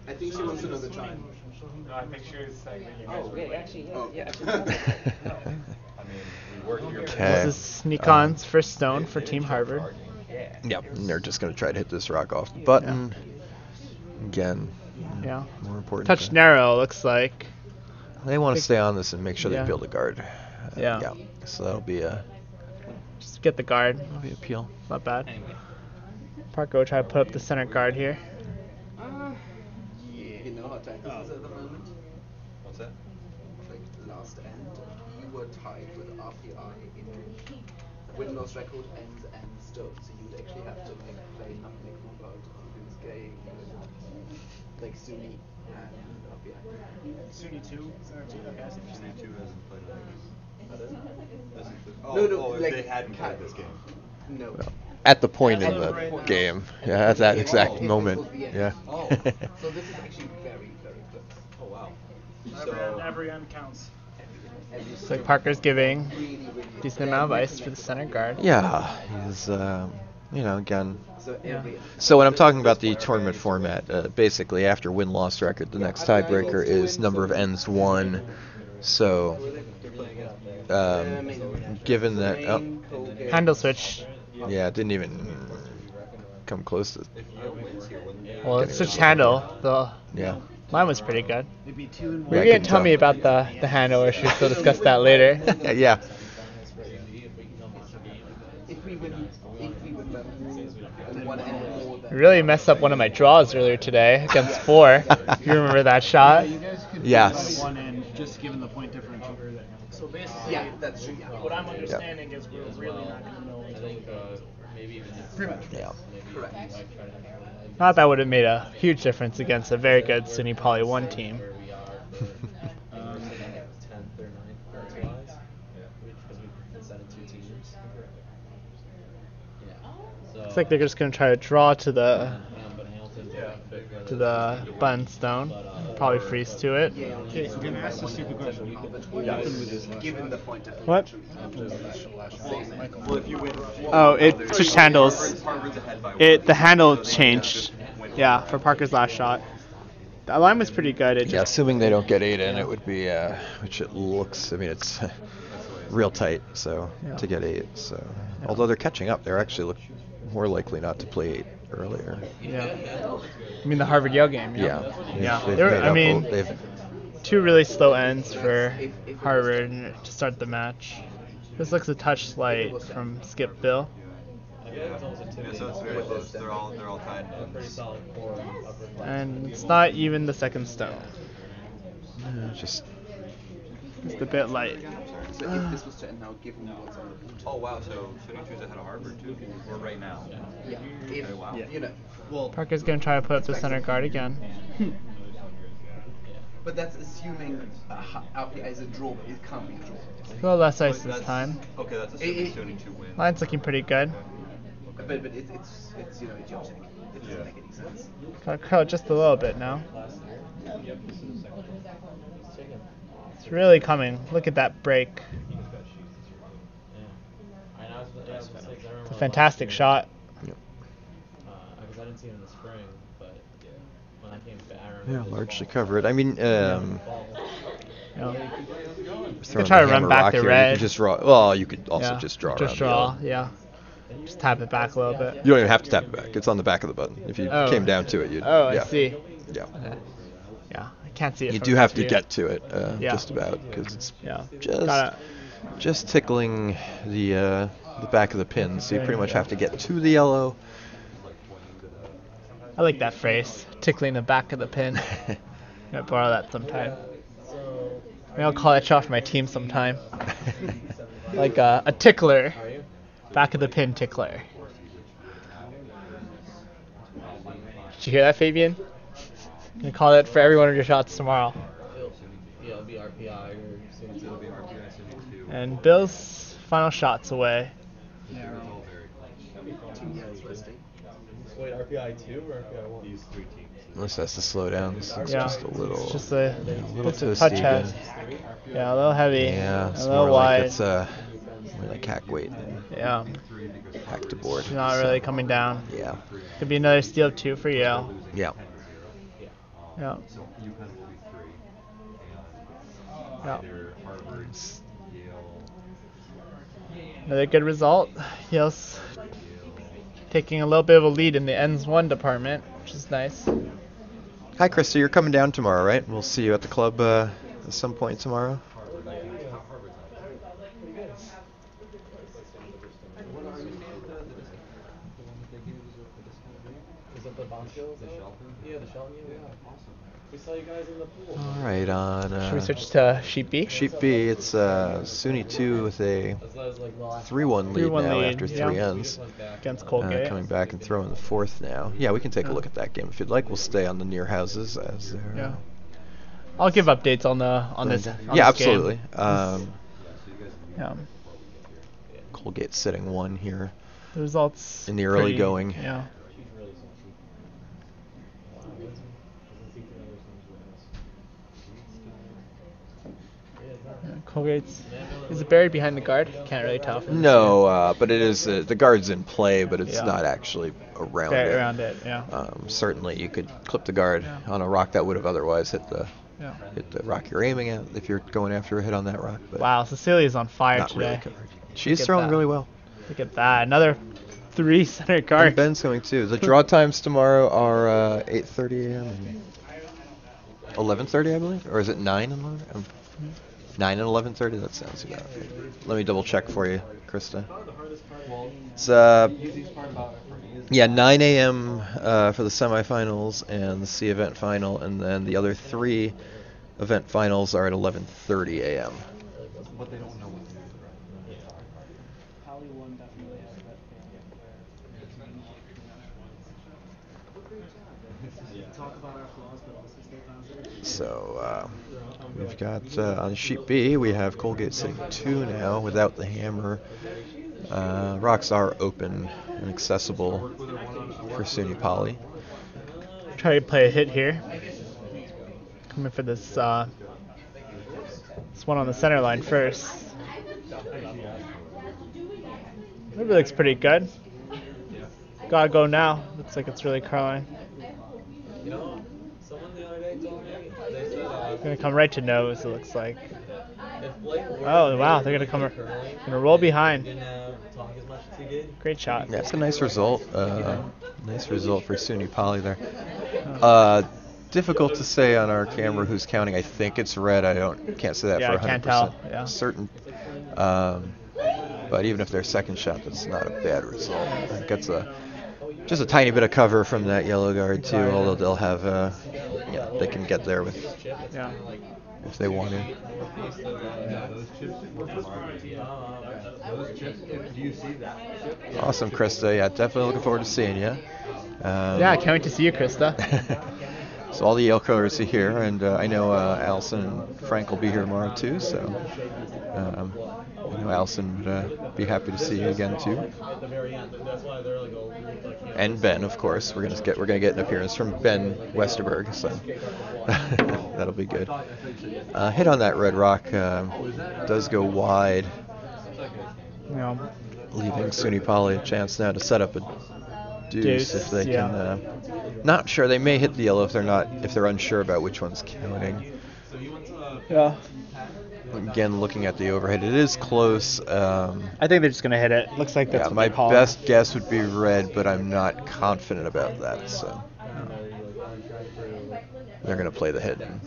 I think she wants another try. No, I think she was saying that you guys were This is Nikon's first stone for Team Harvard. Yep, and they're just going to try to hit this rock off the button. Again, more important. Touch narrow, looks like. They want to stay on this and make sure they build a guard. Yeah. So that'll be a. Just get the guard. That'll be a peel. Not bad. Parker will try to put up the center guard here. You know how tight this is at the moment? What's that? Like last end, you were tied with RPI in win-loss record ends and stones, so you'd actually have to play nothing about this game with like SUNY and RPI. SUNY 2? SUNY 2 hasn't played that game. No, if like, they hadn't played this game. No. Well, at the point in the game. Yeah, at that exact moment. Yeah. So this is actually very, very close. Oh, wow. Every end counts. Looks like Parker's giving decent amount of ice for the center guard. Yeah, he's, again. So when I'm talking about the tournament format, basically after win-loss record, the next tiebreaker is number of ends won. So, given that... Handle switch. Yeah, it didn't even come close to... Well, it's switched handle. Mine was pretty good. Maybe you can tell me about the handle, or should we still discuss that later? Yeah. I really messed up one of my draws earlier today against 4. You remember that shot? Yes. One end, just given the point differential. So basically, that's true. What I'm understanding is we're really not going to know until pretty much. Yeah. Correct. Not that would have made a huge difference against a very good SUNY Poly 1 team. Looks like they're just going to try to draw to the button stone. probably freeze to it. Okay, I'm gonna ask a stupid question. What happened with this last Given the shot? point of What? Last shot. Well, if you win, Oh, it switched handles. Harvard's ahead by The handle changed. Yeah, for Parker's last shot. That line was pretty good. It Yeah, just assuming they don't get 8 in, it would be, which it looks, I mean, it's real tight, so, to get 8. So, although they're catching up, they're actually look more likely not to play 8 earlier. Yeah. I mean the Harvard Yale game. Yeah. Yeah. Two really slow ends for Harvard to start the match. This looks a touch slight from Skip Bill. Yeah, so it's very close. They're all tied. And it's not even the second stone. Just a bit light. So if this was to end now, given what's on the board. Oh wow, so SUNY 2's ahead of Harvard too, or right now? Yeah. If, wow. You know. Well, Parker's gonna try to put up the center guard again. But that's assuming RPI is a draw, but it can't be a draw. A little less ice this time. Okay, that's assuming SUNY 2 wins. Line's looking pretty good. But it's you know idiotic. It doesn't make any sense. Gotta curl just a little bit now. It's really coming. Look at that break. It's a fantastic shot. Because I didn't see it in the spring, but when I came back, yeah, largely covered. I mean, you could try to run back the red. You could just draw. Well, you could also just draw. Just draw, yeah. Just tap it back a little bit. You don't even have to tap it back. It's on the back of the button. If you came down to it, you'd. Oh, I see. Yeah. Okay. Yeah, I can't see it. You from do have this to view. get to it, just about, because it's just tickling the back of the pin. So you pretty much have to get to the yellow. I like that phrase, tickling the back of the pin. I'm gonna borrow that sometime. Maybe I'll call that shot for my team sometime. Like a tickler, back of the pin tickler. Did you hear that, Fabian? I'm gonna call that for every one of your shots tomorrow. Yeah, it'll be RPI or SUNY 2. It'll be RPI SUNY 2. And Bill's final shots away. Wait, RPI 2 or RPI 1? These 3 teams. Unless that's the slowdown. It's just a little. It's just a little toasty touch again. head. Yeah, a little heavy. Yeah, it's a little more wide. like it's more like hack weight. Yeah. Hack to board. It's not really coming down. Yeah. Could be another steal 2 for Yale. Yeah. Yeah. Yeah. Another good result. Yale's taking a little bit of a lead in the ends 1 department, which is nice. Hi, Krista. You're coming down tomorrow, right? We'll see you at the club at some point tomorrow. Is it the Bonfield? The Shelton? Yeah, the Shelton. Yeah, awesome. We saw you guys in the pool. All right, on. Should we switch to Sheet B? Sheet B, it's SUNY 2 with a 3-1 lead now after 3 ends. Against Colgate. Coming back and throwing the 4th now. Yeah, we can take a look at that game if you'd like. We'll stay on the near houses as they're. Yeah. I'll give updates on this. Yeah, absolutely. Yeah. Colgate sitting 1 here. The results in the early going. Yeah. Colgate's is it buried behind the guard? Can't really tell. No, but it is the guard's in play, but it's not actually around it. Around it, yeah. Certainly, you could clip the guard on a rock that would have otherwise hit the rock you're aiming at if you're going after a hit on that rock. But wow, Cecilia's on fire not today. Really covered. She's throwing really well. Look at that, another 3 center guards. And Ben's coming too. The draw times tomorrow are 8:30 a.m. and 11:30, I believe, or is it 9 and 11? 9 and 11:30. That sounds about right. Let me double check for you, Krista. It's 9 a.m. For the semifinals and the C event final, and then the other 3 event finals are at 11:30 a.m. But they don't know what to do. So we've got on sheet B we have Colgate sitting 2 now without the hammer. Rocks are open and accessible for SUNY Poly. Try to play a hit here. coming for this this one on the center line first. Maybe looks pretty good. Gotta go now. Looks like it's really curling. You know, someone the other day told me, they said, Gonna come right to nose, it looks like. Oh, wow, they're gonna roll behind. Great shot. Yeah, it's a nice result. Nice result for SUNY Poly there. Difficult to say on our camera who's counting. I think it's red. Can't say that for 100% can't tell. certain. But even if their second shot, that's not a bad result. I think that's just a tiny bit of cover from that yellow guard too. Although they'll have, they can get there with if they want to. Awesome, Krista. Yeah, definitely looking forward to seeing you. I can't wait to see you, Krista. So all the Yale colors are here, and I know Allison and Frank will be here tomorrow too. So I know Allison would be happy to see you again too. And Ben, of course. We're gonna get an appearance from Ben Westerberg, so that'll be good. Hit on that red rock does go wide, leaving SUNY Poly a chance now to set up a deuce if they can. Not sure. They may hit the yellow if they're unsure about which one's counting. Yeah. Again, looking at the overhead, it is close. I think they're just gonna hit it. Looks like that's what my they call best guess would be red, but I'm not confident about that. So they're gonna play the hit and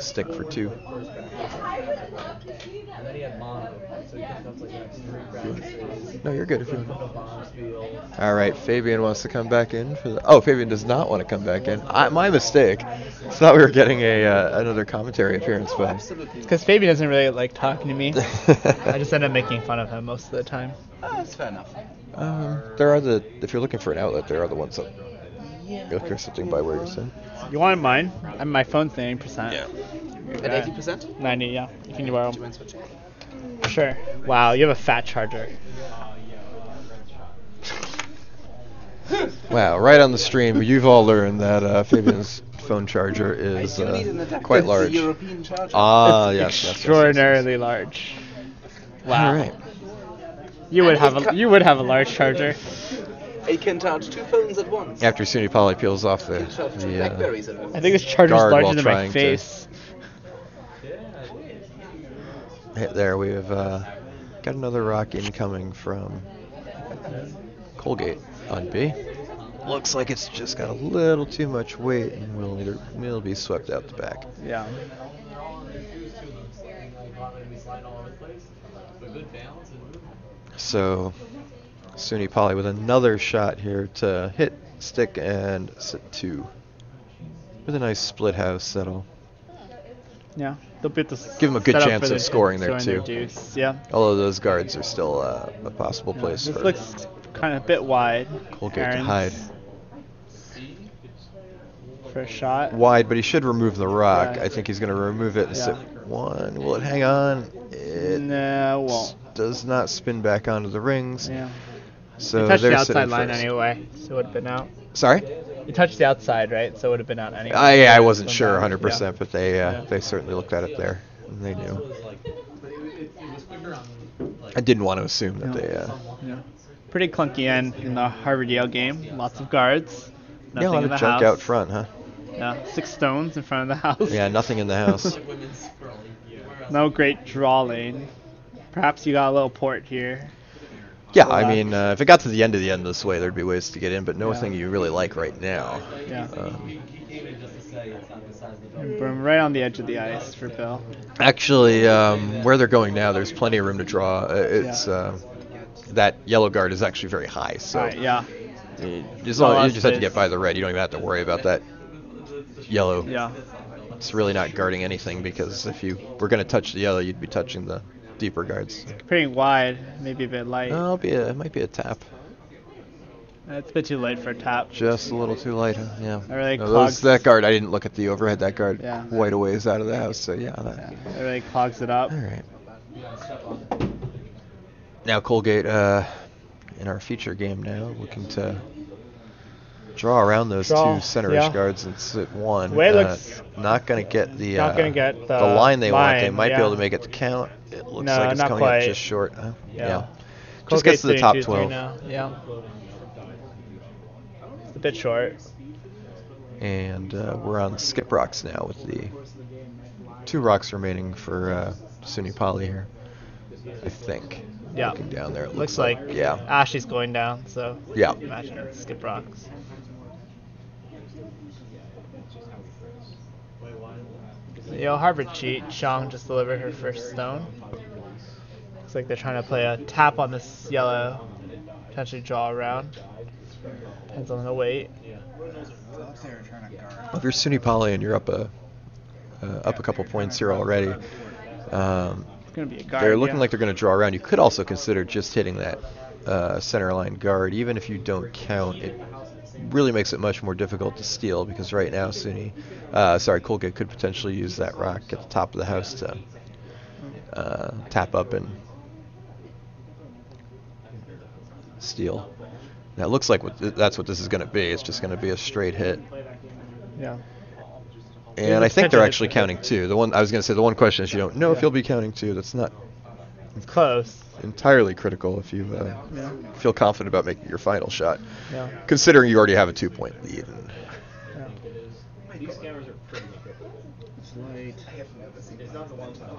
stick for two. No, you're good if you want. All right, Fabian wants to come back in for the. Oh, Fabian does not want to come back in. My mistake. I thought we were getting another commentary appearance, but because Fabian doesn't really like talking to me. I just end up making fun of him most of the time. That's fair enough. If you're looking for an outlet, there are the ones up. If you're sitting by where you're sitting. You want mine? My phone's 90%. Yeah. At 80%? 90, yeah. You can borrow. Sure. Wow, you have a fat charger. Wow, right on the stream, you've all learned that Fabian's phone charger is quite large. European charger. Yes. Extraordinarily large. Wow. All right. You would have a large charger. It can charge two phones at once. After SUNY Poly peels off the Blackberries at once. I think this charger's larger than my face. There we have got another rock incoming from Colgate on B. Looks like it's just got a little too much weight and will be swept out the back. Yeah. So SUNY Poly with another shot here to hit, stick, and sit two. With a nice split house settle. Yeah, they'll give them a good chance of scoring there too. Deuce. Yeah. Although those guards are still a possible place this for. This looks kind of a bit wide. Colgate to hide. For a shot. Wide, but he should remove the rock. Yeah. I think he's going to remove it and sit one. Will it hang on? No, it won't. Does not spin back onto the rings. Yeah. So you touched they're the outside line first. Anyway, so it would have been out. Sorry? You touched the outside, right? So it would have been out anyway. I wasn't sure 100%, but they certainly looked at it there. And they knew. I didn't want to assume that they... Yeah. Pretty clunky end in the Harvard-Yale game. Lots of guards. Nothing a lot in the of junk house. out front, huh? Yeah, 6 stones in front of the house. Yeah, nothing in the house. No great draw lane. Perhaps you got a little port here. Yeah, I mean, if it got to the end this way, there'd be ways to get in, but nothing you really like right now. Yeah. And right on the edge of the ice for Bill. Actually, where they're going now, there's plenty of room to draw. That yellow guard is actually very high, so you just have to get by the red. You don't even have to worry about that yellow. Yeah. It's really not guarding anything, because if you were going to touch the yellow, you'd be touching the deeper guards. Pretty wide, maybe a bit light. No, it might be a tap. It's a bit too light for a tap. Just a little too light, huh? Yeah. That guard, I didn't look at the overhead. That guard quite a ways out of the house, so it really clogs it up. All right. Now Colgate, in our feature game now, looking to draw around those Draw, two centerish yeah. guards and sit one. The way it looks, not going to get the the line they want. They might yeah. be able to make it to count. It looks No, like it's not coming quite. up just short. Yeah. Just Colgate gets to the top 12. Now. Yeah. It's a bit short. And we're on skip rocks now with the 2 rocks remaining for SUNY Poly here, I think. Yeah. Looking down there, it looks like yeah. Ashley's going down, so yeah. Imagine it's skip rocks. Harvard cheat. Xiang just delivered her first stone. Looks like they're trying to play a tap on this yellow, potentially draw around. Depends on the weight. If you're SUNY Poly and you're up a couple points here already, be a guard, they're looking like they're going to draw around. You could also consider just hitting that center line guard. Even if you don't count, it really makes it much more difficult to steal because right now Colgate could potentially use that rock at the top of the house to tap up and steal. Now it looks like that's what this is going to be. It's just going to be a straight hit. Yeah. And I think they're actually counting 2. The one I was going to say, the one question is you don't know if you'll be counting 2. That's not close. Entirely critical if you feel confident about making your final shot. Yeah. Considering you already have a 2-point lead. And These cameras are pretty good. It's not the ones that are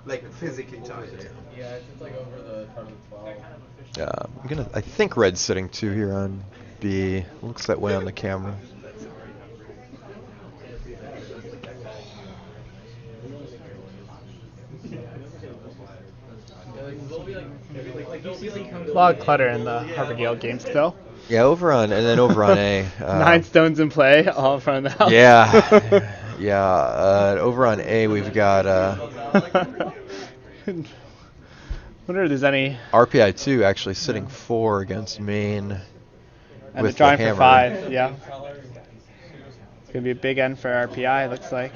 like physically tight. Yeah, it's like over the part of the 12. I think red's sitting 2 here on B. Looks that way on the camera. A lot of clutter in the Harvard-Yale game still. Yeah, over on A. 9 stones in play, all in front of the house. Yeah. Over on A, we've got. Wonder if there's any. RPI 2 actually sitting 4 against Maine. And with drawing the hammer. for 5. Yeah. It's gonna be a big end for RPI. Looks like.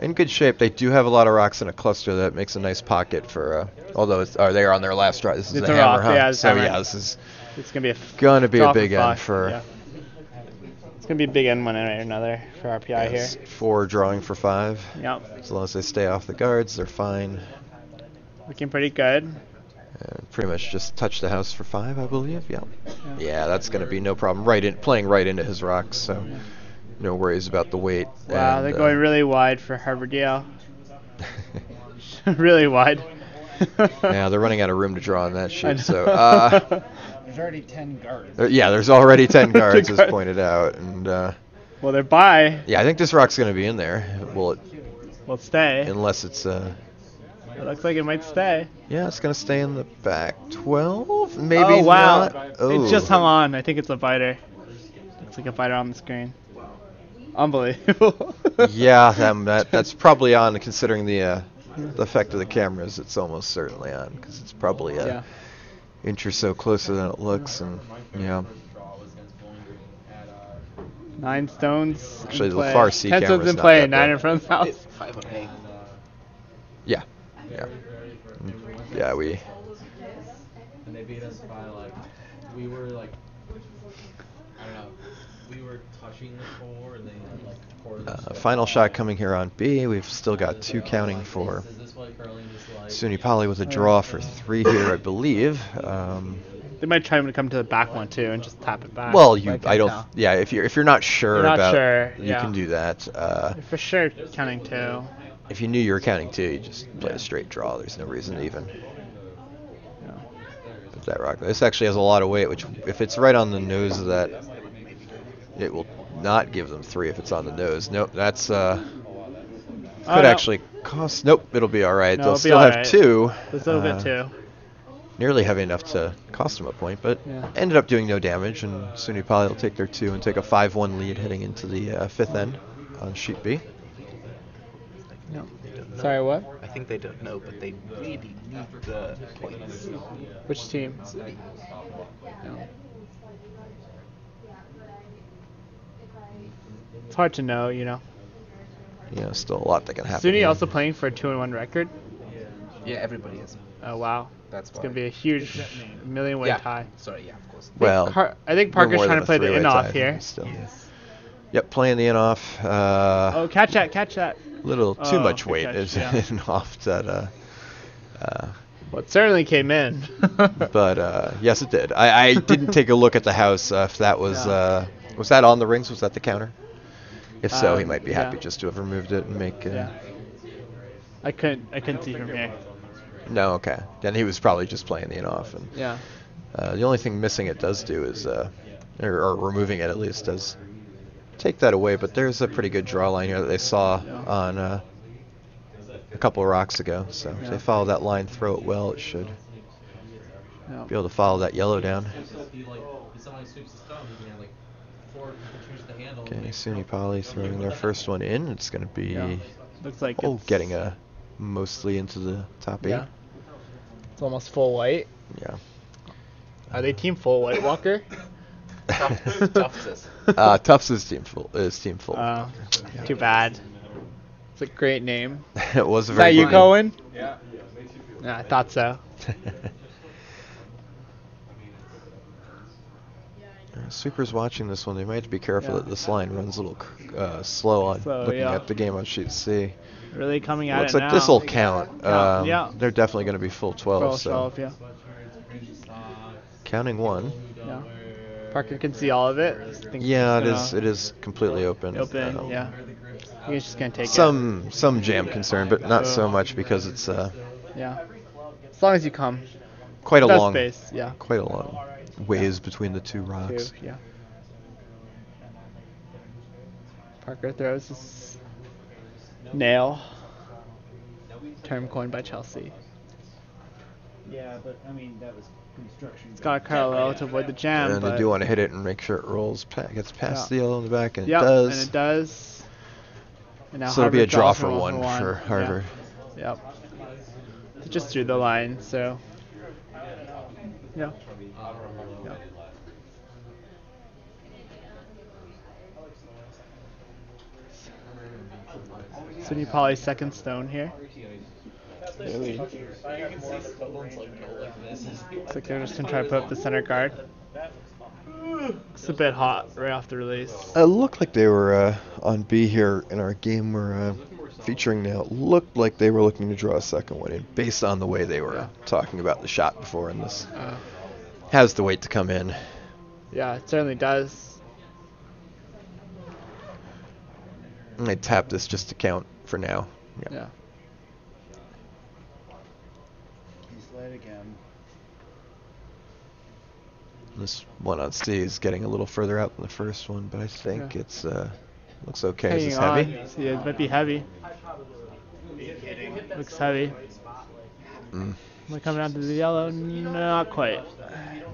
In good shape. They do have a lot of rocks in a cluster that makes a nice pocket for. Although they are on their last draw. This is a hammer, huh? Yeah, so yeah, this is. It's gonna be a big end for. Yeah. It's gonna be a big end one way or another for RPI here. 4 drawing for 5. Yep. As long as they stay off the guards, they're fine. Looking pretty good. And pretty much just touch the house for 5, I believe. Yeah, that's gonna be no problem. Playing right into his rocks, so no worries about the weight. Wow, and, they're going really wide for Harvard-Yale. Really wide. Yeah, they're running out of room to draw on that sheet. So there's already 10 guards. There's already 10 guards, as pointed out, and well, they're by. Yeah, I think this rock's going to be in there. Will it stay? Unless it's. It looks like it might stay. Yeah, it's going to stay in the back 12. Maybe. Oh wow! Not. Oh. It just hung on. I think it's a biter. Looks like a biter on the screen. Unbelievable. Yeah, that's probably on. Considering the effect of the cameras, it's almost certainly on because it's probably an inch or so closer than it looks, and yeah. 9 stones. Actually, the far C 10 camera's stones in not play. that 9 big. in front of the house. 5 on A. Yeah, we. And they beat us by we were I don't know, we were touching the 4 and they had Final shot coming here on B. We've still got 2 counting for SUNY Poly with a draw for 3 here, I believe. They might try to come to the back one too and just tap it back. Well, if you're not sure you yeah. can do that. For sure, counting 2. If you knew you were counting 2, you just play a straight draw. There's no reason to even. Put that rock. This actually has a lot of weight, which if it's right on the nose of that, it will not give them 3 if it's on the nose. Nope, that's could actually cost. Nope, it'll be all right. No, They'll still have 2. A little bit too. Nearly heavy enough to cost them a point, but ended up doing no damage, and SUNY Poly will take their 2 and take a 5-1 lead heading into the 5th end on sheet B. No. Sorry, what? I think they don't know, but they really need the points. Which team? No. It's hard to know, Yeah, still a lot that can happen. SUNY also playing for a 2-1 record? Yeah, everybody is. Oh, wow. That's It's going to be a huge million-way tie. Sorry, yeah, of course. Well, I think Parker's trying to play the in-off here. Still. Yep, playing the in-off. Oh, catch that. Little too much weight is in-off that. Well, it certainly came in. But yes, it did. I didn't take a look at the house. If that was that on the rings? Was that the counter? If so, he might be happy just to have removed it and make. I couldn't see from here. No, okay. Then he was probably just playing the in-off. And, the only thing missing it does do is, or removing it at least, does take that away. But there's a pretty good draw line here that they saw on a couple of rocks ago. So if they follow that line, throw it well, it should be able to follow that yellow down. Okay, SUNY Poly throwing their first one in. It's going to be looks like getting mostly into the top 8. It's almost full white. Yeah. Are they team full white, Walker? Tufts. Tufts is team full. Too bad. It's a great name. It was a Is very that you, good Cohen? Yeah. I thought so. Super's watching this one. They might have to be careful that this line runs a little slow on looking at the game on sheet C. Really coming at Looks it like now. this will count. They're definitely going to be full 12. 12, yeah. Counting 1. Yeah. Parker can see all of it. Yeah, it is completely open. Yeah. He's just going to take some jam concern, but not so much because it's yeah. As long as you come. Quite a long space. Yeah. Quite a long ways between the two rocks. Yeah. Parker throws his nail. Term coined by Chelsea. Yeah, but I mean that was construction. It's got a curl low to avoid the jam. And they do want to hit it and make sure it rolls, gets past the yellow in the back, and it does. And it does. And now so it'll be a draw for one for Harvard. Yep. Just through the line, so. Yeah. SUNY Poly's second stone here. Really. Looks like they're just going to try to put up the center guard. It's a bit hot right off the release. It looked like they were on B here in our game we're featuring now. It looked like they were looking to draw a second one in based on the way they were talking about the shot before, and this has the weight to come in. Yeah, it certainly does. And they tap this just to count for now. Yeah. He's late again. This one on C is getting a little further out than the first one, but I think it's looks okay. Is this heavy? Yeah, it might be heavy. Looks heavy. Am I coming down to the yellow? Not quite.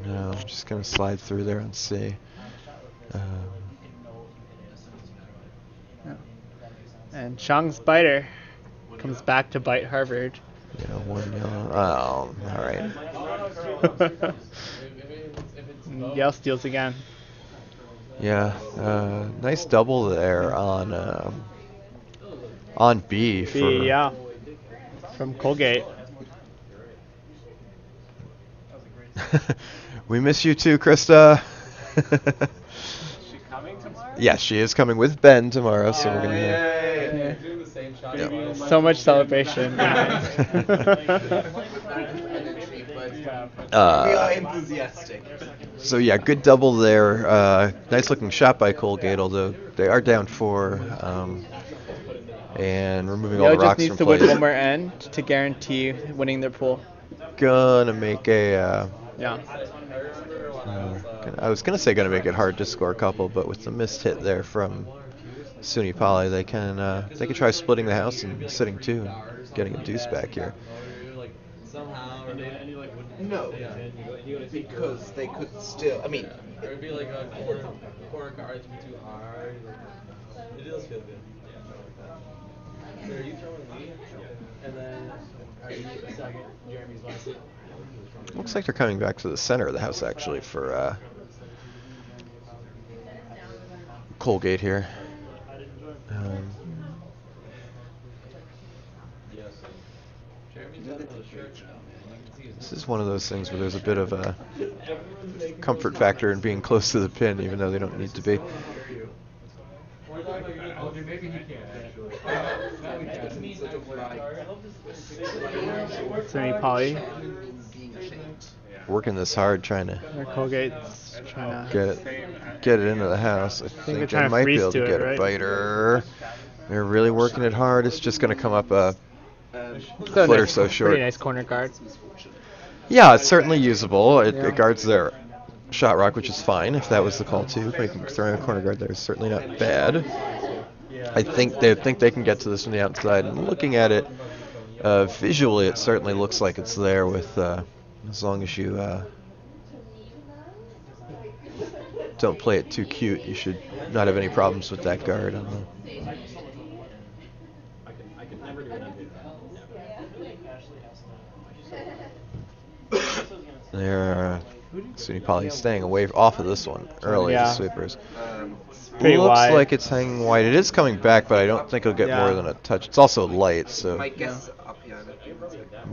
No, just gonna slide through there on C. And Chang's biter comes back to bite Harvard. Yeah, 1 yellow. Oh, all right. Yale steals again. Yeah, nice double there on B. Yeah, from Colgate. We miss you too, Krista. Is she coming tomorrow? Yes, she is coming with Ben tomorrow, so we're gonna. Doing the same shot. So much celebration. We are enthusiastic. So yeah, good double there. Nice looking shot by Colgate, although they are down 4. And removing all the rocks from play. Just needs to win one more end to guarantee winning their pool. Gonna make a. Yeah. I was gonna say gonna make it hard to score a couple, but with the missed hit there from SUNY Poly, they can try splitting the house and sitting 2, and getting a deuce back here. No, because they could still. I mean, it would be like a corner cards would be too hard. It does feel good. So are you throwing me? And then are you second? Jeremy's last. Looks like they're coming back to the center of the house actually for Colgate here. This is one of those things where there's a bit of a comfort factor in being close to the pin, even though they don't need to be. SUNY Poly. Working this hard, trying to Colgate's trying to get it into the house. I think they might be able to get a biter. They're really working it hard. It's just going to come up a foot or so short. Pretty nice corner guard. Yeah, it's certainly usable. It guards their shot rock, which is fine if that was the call too. Throwing a corner guard there is certainly not bad. I think they can get to this from the outside. And looking at it visually, it certainly looks like it's there with as long as you don't play it too cute, you should not have any problems with that guard. They're SUNY Poly staying away off of this one early. The sweepers. Pretty looks wide. like it's hanging wide. It is coming back, but I don't think it'll get more than a touch. It's also light, so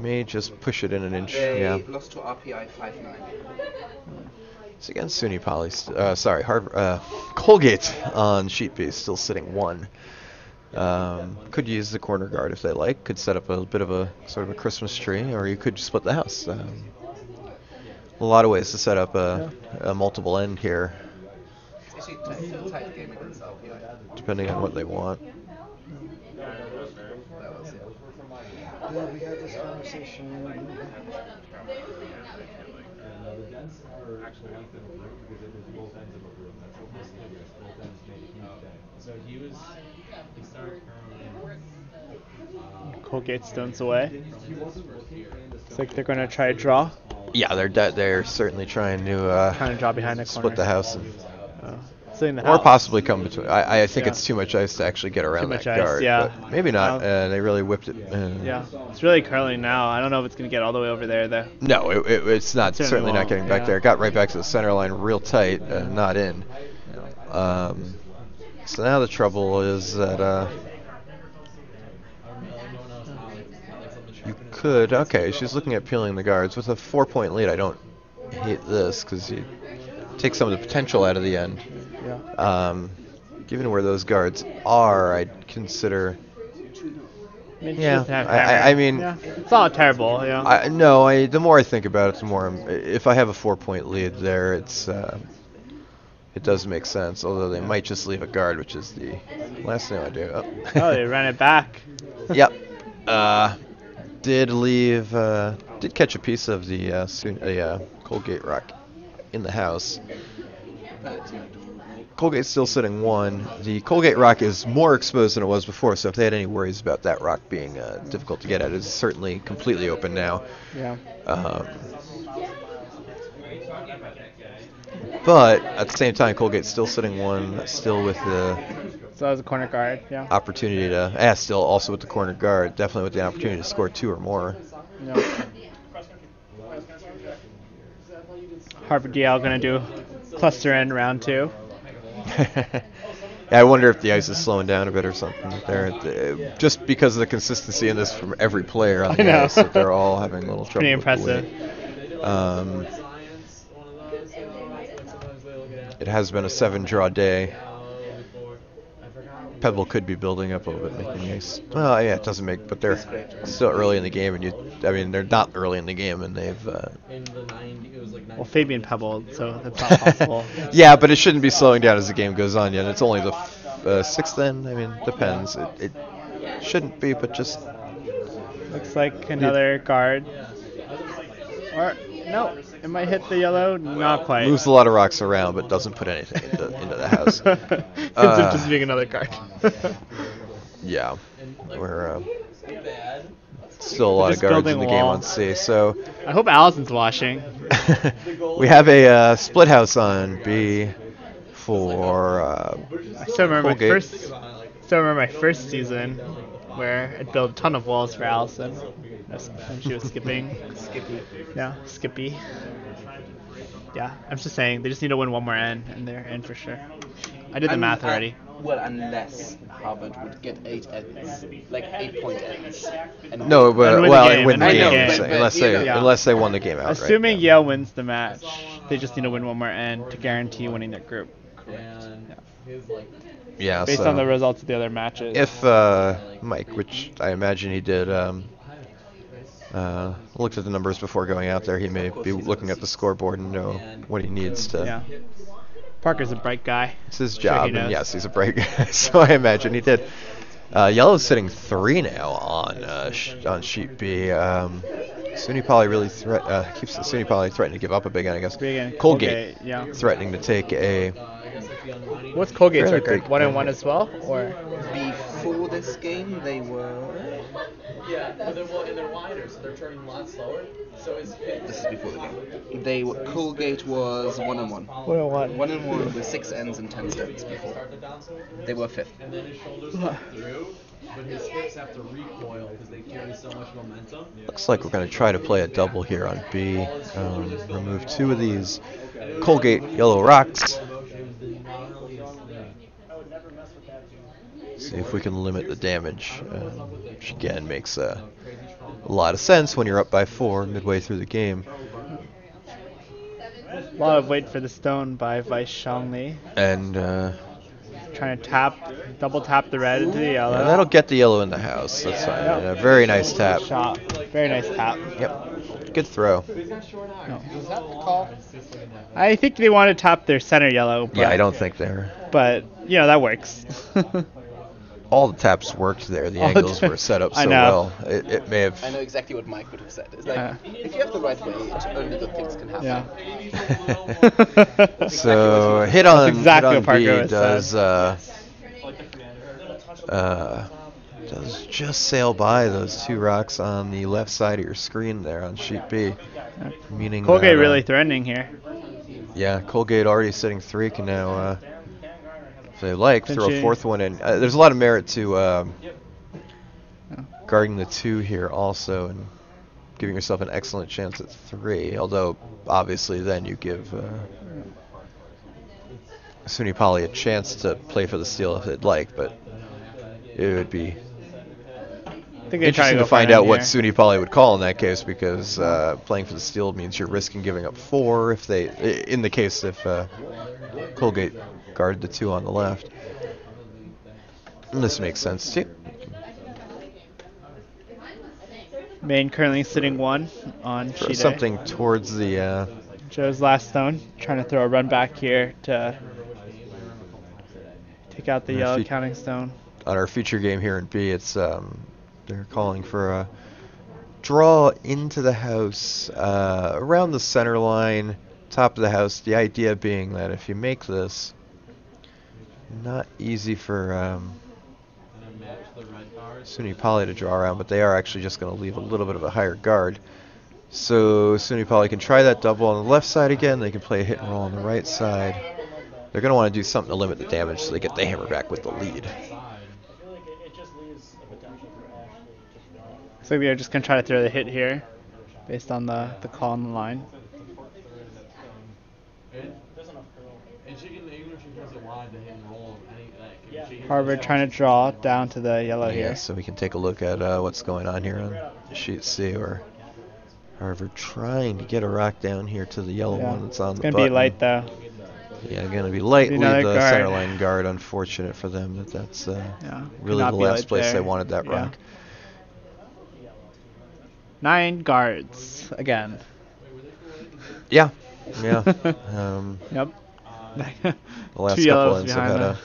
may just push it in an inch. Lost to RPI 5-9. So again, SUNY Poly, Colgate on sheet B, still sitting 1. Could use the corner guard if they like. Could set up a bit of a sort of a Christmas tree, or you could split the house. A lot of ways to set up a multiple end here, depending on what they want. Yeah, we had this conversation. The dents are actual length of a group because it was both ends of a group. That's what most of it is. Both ends made a huge dent. So he started curling. Colgate stones away. Looks like they're going to try to draw. Yeah, they're certainly trying to kind of draw behind the corner. Split the house. Or possibly come between. I think it's too much ice to actually get around that guard. But maybe not. They really whipped it. It's really curling now. I don't know if it's going to get all the way over there, though. No, it's not. Certainly not getting back there. It got right back to the center line real tight, not in. So now the trouble is that you could. Okay, she's looking at peeling the guards. With a 4-point lead, I don't hate this because you take some of the potential out of the end. Given where those guards are, I'd consider. I mean, it's not terrible. The more I think about it, the more if I have a 4-point lead there, it does make sense. Although they might just leave a guard, which is the last thing I do. They ran it back. Yep. Did catch a piece of the Colgate rock in the house. Colgate's still sitting 1. The Colgate rock is more exposed than it was before, so if they had any worries about that rock being difficult to get at, it's certainly completely open now. But at the same time, Colgate's still sitting 1, still with the So that was a corner guard, opportunity to, still also with the corner guard, definitely with the opportunity to score 2 or more. Harvard Yale going to do cluster in round 2. I wonder if the ice is slowing down a bit or something there. Just because of the consistency in this from every player on the ice, that they're all having a little trouble. Pretty impressive. It has been a 7-draw day. Pebble could be building up a little bit, making ice. Well, yeah, it doesn't make, but they're still early in the game, and they're not early in the game, and they've. Well, Fabian pebbled, so that's not possible. Yeah, but it shouldn't be slowing down as the game goes on yet. It's only the 6th then. I mean, depends. It shouldn't be, but just. Looks like another guard. Or no, it might hit the yellow. Not quite. Moves a lot of rocks around, but doesn't put anything into the house. Ends up just being another card. Yeah, we're still a lot of guards in the game on C. So I hope Allison's watching. We have a split house on B for. I still remember my first season where I'd build a ton of walls for Allison. When she was skipping. Skippy. Yeah, I'm just saying, they just need to win one more N, and they're in for sure. I did the math already. Well, unless Harvard would get 8 ends, like 8-point ends. And No, but well, and win the I game, know, but unless they won the game outright. Assuming Yale wins the match, they just need to win one more end to guarantee winning their group. Yeah. Based on the results of the other matches. If Mike, which I imagine he did, looked at the numbers before going out there, he may be looking at the scoreboard and know what he needs to. Yeah. Parker's a bright guy. It's his job, and yes, he's a bright guy. So I imagine he did. Yellow's sitting 3 now on sheet B. SUNY Poly really keeps SUNY Poly threatening to give up a big end, I guess. Colgate, yeah. Threatening to take a. What's Colgate's record? 1-1 as well, or? Before this game, they were. Yeah, but they're wider, so they're turning a lot slower. So this is before the game. Colgate was 1-1. 1-1. 1-1 with 6 ends and 10 stones before. They were 5th. And then his shoulders come through, but his hips have to recoil because they carry so much momentum. Looks like we're going to try to play a double here on B. Remove 2 of these Colgate yellow rocks. See if we can limit the damage, which again makes a lot of sense when you're up by 4 midway through the game. A lot of weight for the stone by Vice Shangli. And trying to double tap the red into the yellow. Yeah, that'll get the yellow in the house. That's fine. Yep. A very nice tap. Shot. Very nice tap. Yep. Good throw. No. Was that the call? I think they want to tap their center yellow. Yeah, I don't think they're. But that works. All the taps worked there. The angles were set up so well. It may have. I know exactly what Mike would have said. It's like, if you have the right weight, only good things can happen. Yeah. So hit on B does just sail by those 2 rocks on the left side of your screen there on sheet B. Meaning Colgate really threatening here. Yeah, Colgate already sitting 3 can now. If they like, throw a 4th one in. There's a lot of merit to guarding the 2 here also and giving yourself an excellent chance at 3. Although, obviously, then you give SUNY Poly a chance to play for the steal if they'd like, but it would be interesting to find out what SUNY Poly would call in that case, because playing for the steal means you're risking giving up 4 if Colgate guard the 2 on the left. And this makes sense too. Maine currently sitting 1 on sheet A. Something towards the Joe's last stone, trying to throw a run back here to take out the yellow counting stone. On our feature game here in B, it's they're calling for a draw into the house around the center line, top of the house. The idea being that if you make this not easy for SUNY Poly to draw around, but they are actually just going to leave a little bit of a higher guard. So SUNY Poly can try that double on the left side again. They can play a hit and roll on the right side. They're going to want to do something to limit the damage so they get the hammer back with the lead. So we are just going to try to throw the hit here based on the call on the line. Harvard trying to draw down to the yellow here. Yeah, so we can take a look at what's going on here on sheet C, where Harvard trying to get a rock down here to the yellow one that's on the button. It's going to be light, though. Yeah, going to be light. Leave the center line guard. Unfortunate for them that's really the last place they wanted that rock. 9 guards again. Yeah. Yep. The last couple ends have had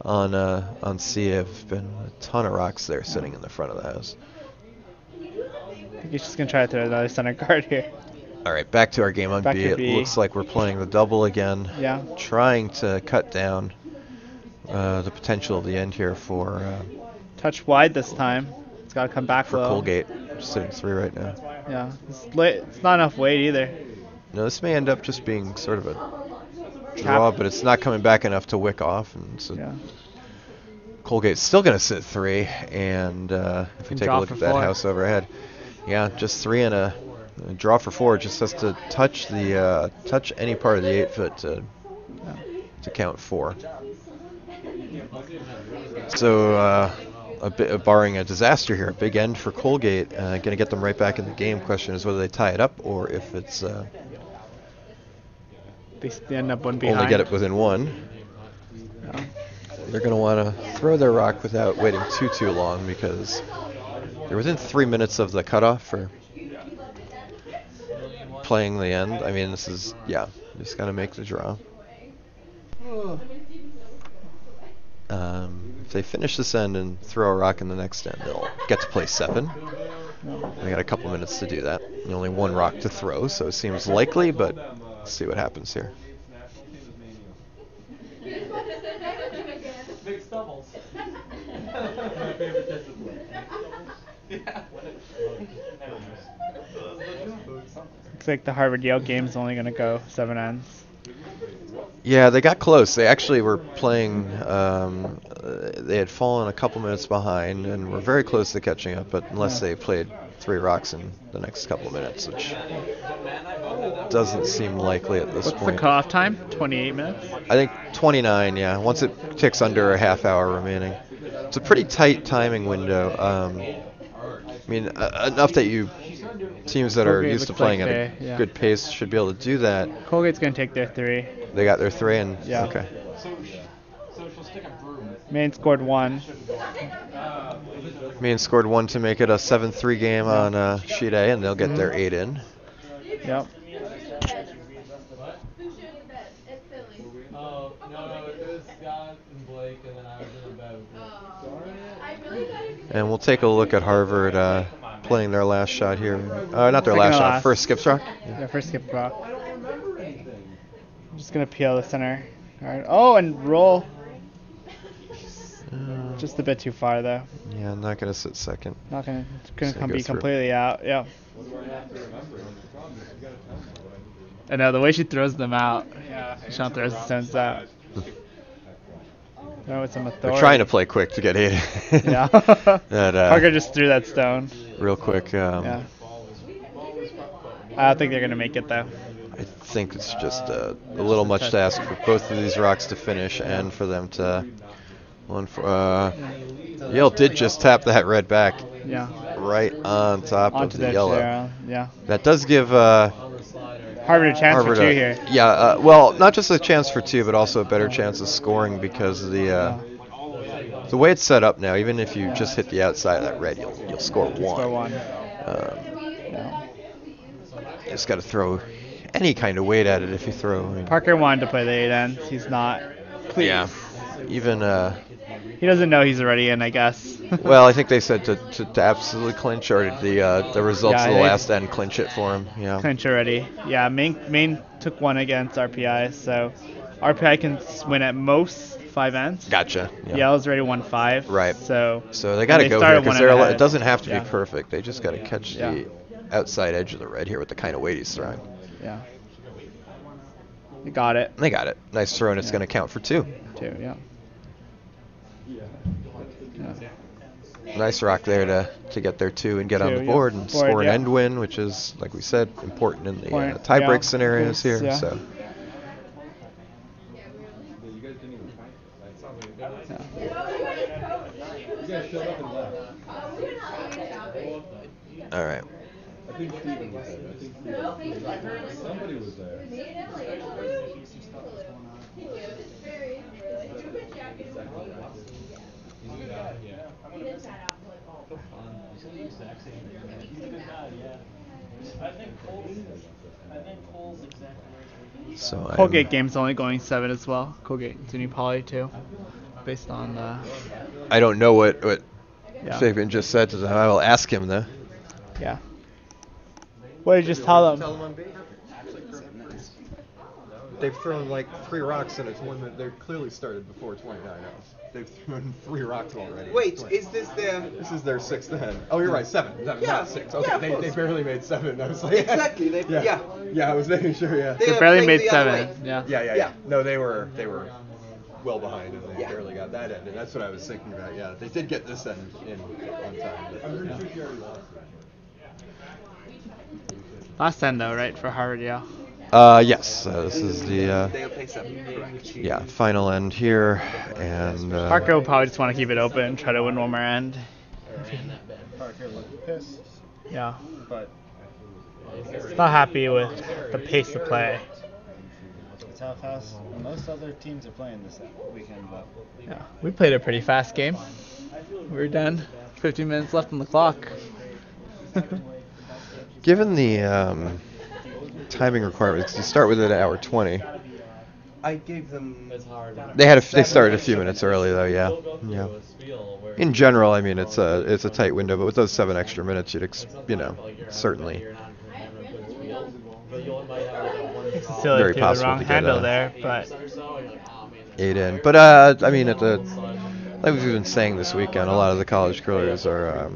on C have been a ton of rocks there sitting in the front of the house. I think he's just gonna try to throw another center guard here. All right, back to our game on B. It looks like we're playing the double again. Yeah. Trying to cut down the potential of the end here for touch wide this time. It's got to come back for low. Colgate. Sitting 3 right now. Yeah, it's not enough weight either. No, this may end up just being sort of a draw, but it's not coming back enough to wick off, and so Colgate's still going to sit 3. And if we take a look at that house overhead, just 3 and a draw for 4. Just has to touch the touch any part of the 8 foot to count 4. So barring a disaster here, a big end for Colgate, going to get them right back in the game. Question is whether they tie it up or if it's they end up one behind. only get it within one. Yeah. They're going to want to throw their rock without waiting too long because they're within 3 minutes of the cutoff for playing the end. I mean, this is, just got to make the draw. If they finish this end and throw a rock in the next end, they'll get to play 7. They got a couple minutes to do that. And only one rock to throw, so it seems likely, but let's see what happens here. Mixed doubles. My favorite discipline. Looks like the Harvard-Yale game's only going to go 7 ends. Yeah, they got close. They actually were playing, they had fallen a couple minutes behind and were very close to catching up, but unless they played 3 rocks in the next couple of minutes, which doesn't seem likely at this point. What's the cutoff time? 28 minutes? I think 29, yeah, once it ticks under a half hour remaining. It's a pretty tight timing window. I mean, enough that teams that are used to playing at a good pace should be able to do that. Colgate's going to take their 3. They got their 3 and okay. Maine scored 1. Maine scored 1 to make it a 7-3 game on sheet A, and they'll get their 8 in. Yep. Oh, no, it was Scott and Blake, and then I was in the boat. And we'll take a look at Harvard playing their last shot here. Not their last shot, first skip rock. Yeah, first skip rock. I'm just going to peel the center. All right. Oh, and roll. Just a bit too far, though. Yeah, I'm not going to sit second. Not going to be completely out. Yeah. I know, the way she throws them out. Yeah. Sean throws the stones out. No, with some authority. They're trying to play quick to get 8. Yeah. Parker just threw that stone. Real quick. Yeah. I don't think they're going to make it, though. I think it's just a little much to ask for both of these rocks to finish and for them to... Yale did just tap that red back right on top of the yellow. Yeah. That does give Harvard a chance for 2 here. Yeah, well, not just a chance for 2, but also a better chance of scoring because of the way it's set up now. Even if you just hit the outside of that red, you'll score 1. Score 1. You just got to throw any kind of weight at it if you throw. I mean, Parker wanted to play the 8 ends. He's not. Please. Yeah. Even he doesn't know he's already in, I guess. Well, I think they said to absolutely clinch, or the results of the last end clinch it for him. Yeah. Clinch already. Yeah, Maine took 1 against RPI, so RPI can win at most 5 ends. Gotcha. Yeah. Yale's already won 5. Right. So they got to go here because it doesn't have to be perfect. They just got to catch the outside edge of the red here with the kind of weight he's throwing. Yeah. They got it. Nice throw, and it's going to count for 2. 2, yeah. Nice rock there to get their 2 and get on the board and score an end win, which is, like we said, important in the tie-break scenarios here. Yeah. So. All right. I think Steven was there. Somebody was there. So Colgate game's only going 7 as well. Colgate and SUNY Poly too, based on. I don't know what Fabian just said to them. I will ask him though. Yeah. What did you just tell them? They've thrown like 3 rocks and it's one that they're clearly started before 29 hours. They've thrown 3 rocks already. Wait, is this their... This is their 6th hand. Oh, you're right, 7. Not 6. Okay, yeah, they barely made 7. I was like, exactly. Yeah, I was making sure. Yeah. They barely made 7. Yeah. No, they were well behind and they barely got that end. And that's what I was thinking about. Yeah, they did get this end in on time. Last end though, right, for Harvard, yeah. Yes, this is the final end here, and Parker will probably just want to keep it open, try to win one more end. Parker looked pissed. Yeah. But he's not happy with the pace of play. It's how fast most other teams are playing this weekend. But yeah, we played a pretty fast game. We're done. 15 minutes left on the clock. Given the timing requirements, you start with it at hour 20. I gave them. They started a few minutes early though. Yeah. In general, I mean it's a tight window, but with those 7 extra minutes, you'd certainly. Very possible the wrong to handle there, but 8 in. But I mean like we've been saying this weekend, a lot of the college curlers are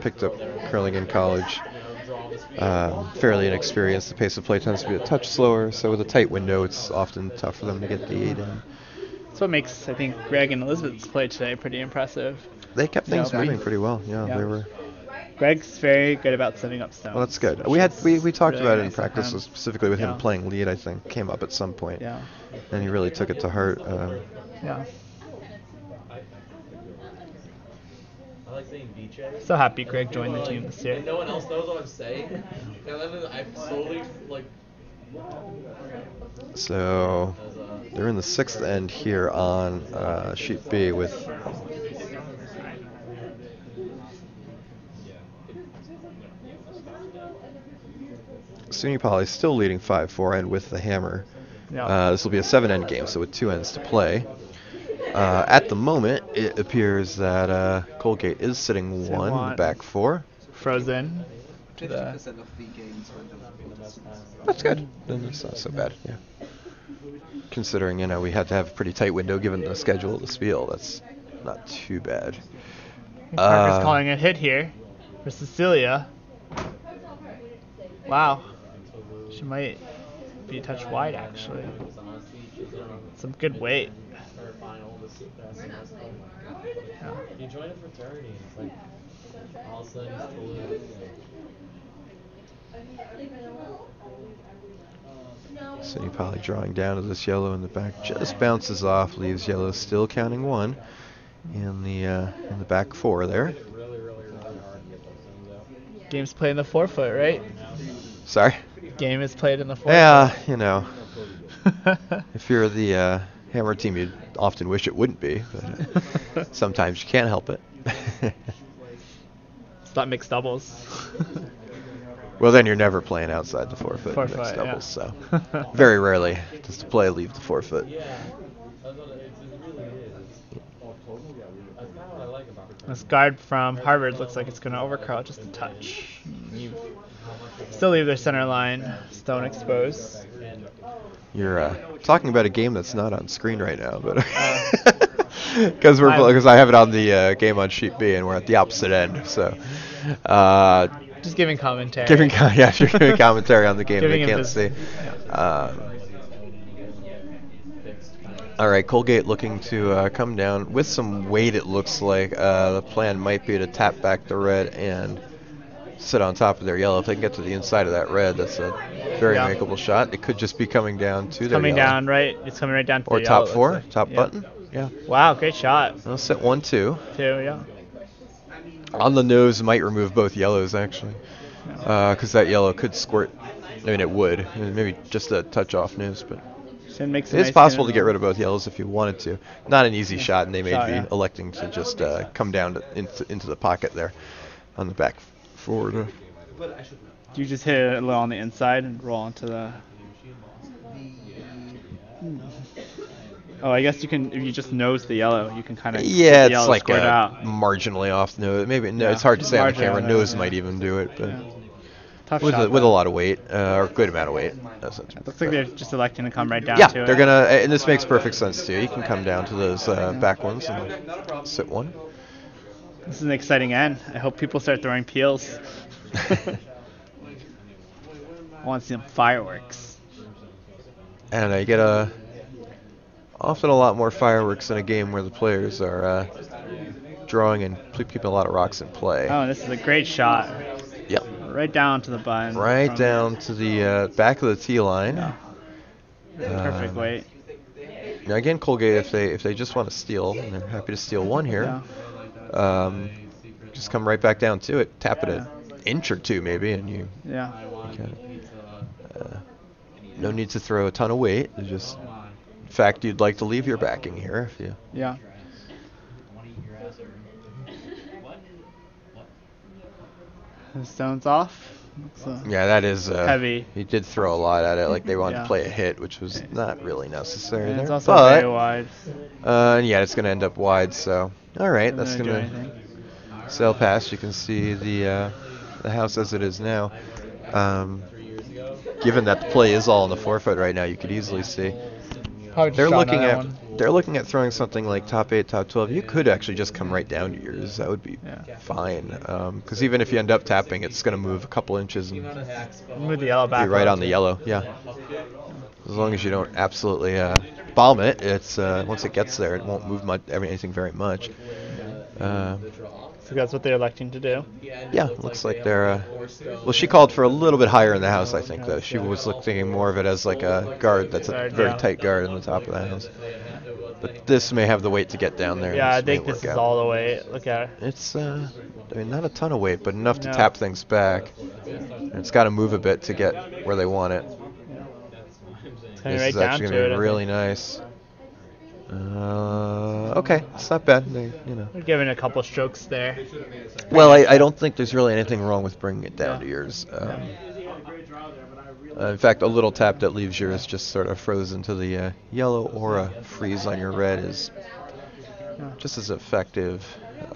picked up curling in college. Fairly inexperienced. The pace of play tends to be a touch slower, so with a tight window, it's often tough for them to get the 8 in. That's what makes, I think, Greg and Elizabeth's play today pretty impressive. They kept things moving pretty well. Yeah, they were. Greg's very good about setting up stones. Well, that's good. We talked really about it in practice, specifically with him playing lead. I think came up at some point. Yeah. And he really took it to heart. Yeah. So happy Greg joined the team this year. No one else knows what I'm saying. And then I'm slowly So they're in the 6th end here on sheet B with. SUNY Poly still leading 5-4 and with the hammer. Yeah. This will be a 7-end game, so with 2 ends to play. At the moment, it appears that Colgate is sitting 1, the back 4. Frozen. 50% of the games That's good. Then it's not so bad, yeah. Considering, we had to have a pretty tight window given the schedule of the Spiel. That's not too bad. Parker's calling a hit here for Cecilia. Wow. She might be a touch wide, actually. Some good weight. Yeah. You join a fraternity, it's like all of a sudden SUNY Poly drawing down to this yellow in the back, just bounces off, leaves yellow still counting 1 in the back 4 there. Game's played in the 4-foot, right? Sorry? Game is played in the 4-foot. Yeah, if you're the hammer team, you'd often wish it wouldn't be, but sometimes you can't help it. It's not mixed doubles. Well, then you're never playing outside the 4-foot mixed doubles, so very rarely does the play leave the 4-foot. This guard from Harvard looks like it's going to overcurl just a touch. You still leave their center line stone exposed. You're talking about a game that's not on screen right now, but because I have it on the game on sheet B and we're at the opposite end, so just giving commentary. You're giving commentary on the game they can't see. All right, Colgate looking to come down with some weight. It looks like the plan might be to tap back the red and sit on top of their yellow. If they can get to the inside of that red, that's a very makeable shot. It could just be coming down to their yellow. Down, right? It's coming right down to or the top yellow, 4, top button. Yeah. Wow, great shot. I'll set 1, 2. 2, yeah. On the nose, might remove both yellows actually, because that yellow could squirt. I mean, it would. Maybe just a touch off nose, but it's possible to get rid of both yellows if you wanted to. Not an easy shot, and they may be electing to just come down into the pocket there on the back forward. Do you just hit it a little on the inside and roll into the... Oh, I guess you can, if you just nose the yellow, you can kind of it's like marginally off nose. Maybe it's hard to say on the camera. Nose might even do it, but tough with shot, with a lot of weight or a good amount of weight. It looks like they're just electing to come right down to it. They're gonna, and this makes perfect sense too. You can come down to those back ones and sit 1. This is an exciting end. I hope people start throwing peels. I want to see some fireworks. And I get often a lot more fireworks in a game where the players are drawing and keeping a lot of rocks in play. Oh, this is a great shot. Yep. Right down to the button. Right down to the back of the tee line. Yeah. Perfect weight. Now again, Colgate, if they just want to steal, and they're happy to steal one here, just come right back down to it, tap it an inch or two maybe, and you get it. No need to throw a ton of weight. It's just, in fact, you'd like to leave your backing here if you. Yeah. The stone's off. Yeah, that is heavy. He did throw a lot at it, like they wanted to play a hit, which was not really necessary there. It's also but, very wide. Yeah, it's gonna end up wide. So, all right, that's gonna sail past. You can see the house as it is now. Given that the play is all in the 4-foot right now, you could easily see. They're looking at throwing something like top 8, top 12. You could actually just come right down to yours. That would be fine. Because even if you end up tapping, it's going to move a couple inches and move the yellow back. Be right on the yellow. Yeah. As long as you don't absolutely bomb it, it's once it gets there, it won't move anything very much. So that's what they're electing to do. Yeah, looks like they're. Well, she called for a little bit higher in the house, I think, though. She was thinking more of it as like a guard. That's a very tight guard on the top of the house. But this may have the weight to get down there. Yeah, I think this is all the weight. Look at it. It's, I mean, not a ton of weight, but enough to tap things back. And it's got to move a bit to get where they want it. This is actually going to be really nice. Okay, it's not bad. They're giving a couple strokes there. Well, I don't think there's really anything wrong with bringing it down to yours. In fact, a little tap that leaves yours just sort of frozen to the yellow, or a freeze on your red is just as effective. They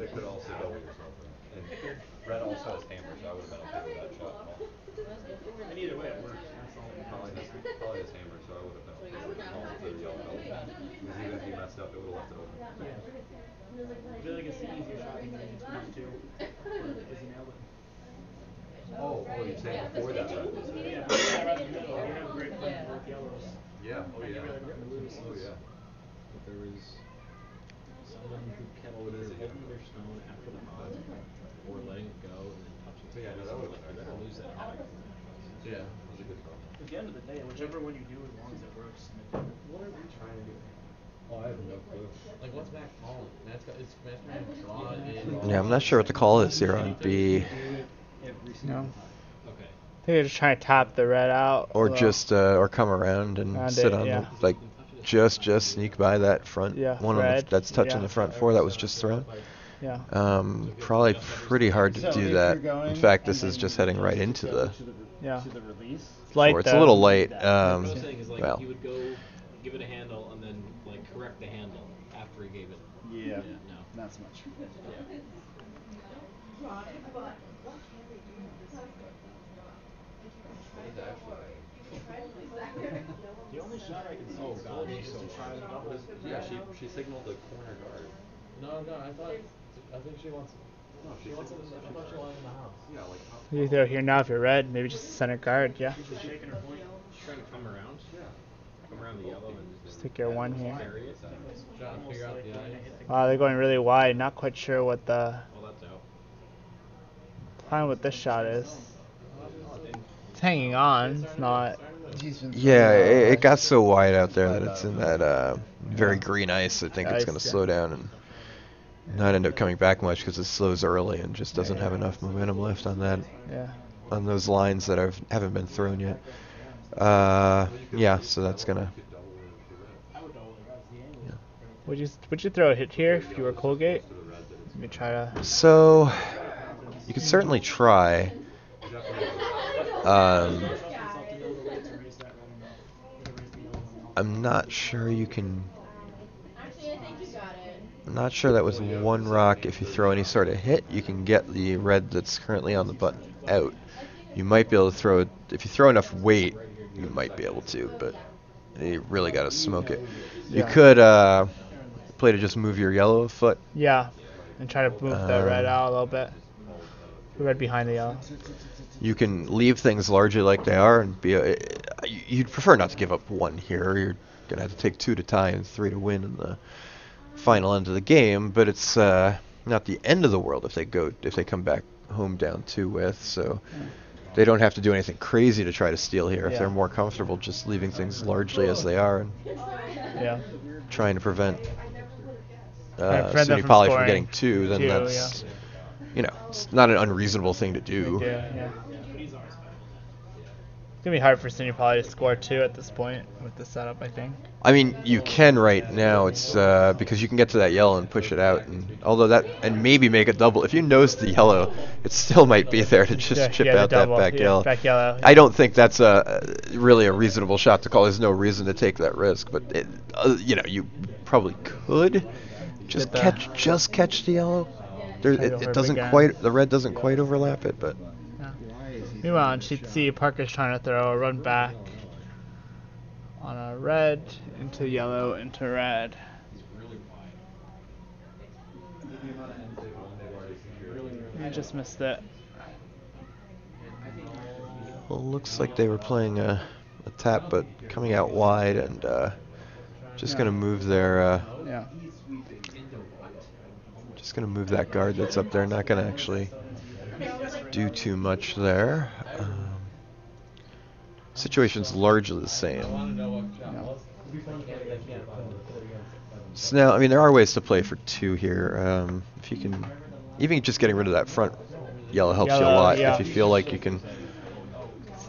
could also go with yourself. And red also has hammers, so I would have been okay with that shot. And either way, it works. Probably has hammers, so I would have been okay with the yellow. Because even if you messed up, it would have left it open. I feel like it's the easier shot than getting 22. Is he nailed it? Oh, you're saying before that, right? Yeah, right in the middle. You have a great play with yellows. Yeah, oh yeah. Oh yeah. But there was someone who kept holding their stone after the hog, or letting it go and then touching it. Yeah, no, that would have been better lose that hog. Yeah, that was a good call. At the end of the day, whichever one you do, as long as it works. What are we trying to do? Oh, I have no clue. Like, what's Matt calling? Matt's trying to draw in. Yeah, I'm not sure what the call is here on B. No. Okay. I think they're just trying to tap the red out. Or just, or come around and sit on, like, just sneak by that front one that's touching the front 4 that was just thrown. Yeah. Probably pretty hard to do that. In fact, this is just heading right into the. Yeah. It's light. It's a little late. Well. He would go give it a handle and then like correct the handle after he gave it. Yeah. No, not so much. The only shot I can see is God, he's so trying to double. Yeah, she signaled the corner guard. No, I think she wants. No, she wants it. I thought she wanted it in the house. Yeah, like. You throw here now if you're red, maybe just center guard, yeah. She's shaking her point. She's trying to come around. Yeah. Come around the yellow and just take your one here. Trying to figure out the eye. Wow, they're going really wide. Not quite sure what the that's out. plan with this shot is. It's hanging on. It's not. Yeah, it got so wide out there that it's in that very green ice. I think it's going to slow down and not end up coming back much because it slows early and just doesn't have enough momentum left on that. Yeah. On those lines that haven't been thrown yet. Yeah, so that's gonna. Yeah. Would you throw a hit here if you were Colgate? Let me try to. So, you could certainly try. I'm not sure you can. I'm not sure that was one rock. If you throw any sort of hit, you can get the red that's currently on the button out. You might be able to throw it. If you throw enough weight, you might be able to, but you really got to smoke it. You could play to just move your yellow a foot. Yeah, and try to move the red out a little bit. The red behind the yellow. You can leave things largely like they are and be. You'd prefer not to give up one here. You're gonna have to take 2 to tie and 3 to win in the final end of the game. But it's not the end of the world if they come back home down 2 with. So they don't have to do anything crazy to try to steal here. If they're more comfortable just leaving things largely as they are and trying to prevent SUNY Poly from getting 2, then that's it's not an unreasonable thing to do. It's going to be hard for SUNY Poly to score 2 at this point with the setup, I think. I mean, you can right now. It's because you can get to that yellow and push it out, and maybe make a double. If you nose the yellow, it still might be there to just chip out that back yellow. I don't think that's really a reasonable shot to call. There's no reason to take that risk, but you probably could just catch the yellow. It doesn't quite. The red doesn't quite overlap it, but. Meanwhile, on sheet C, Parker's trying to throw a run back on a red into yellow into red. He just missed it. Well, it looks like they were playing a tap, but coming out wide and just going to move their. Just going to move that guard that's up there. Not going to actually do too much there. Situation's largely the same. So now, I mean, there are ways to play for 2 here. If you can, even just getting rid of that front yellow helps you a lot. If you feel like you can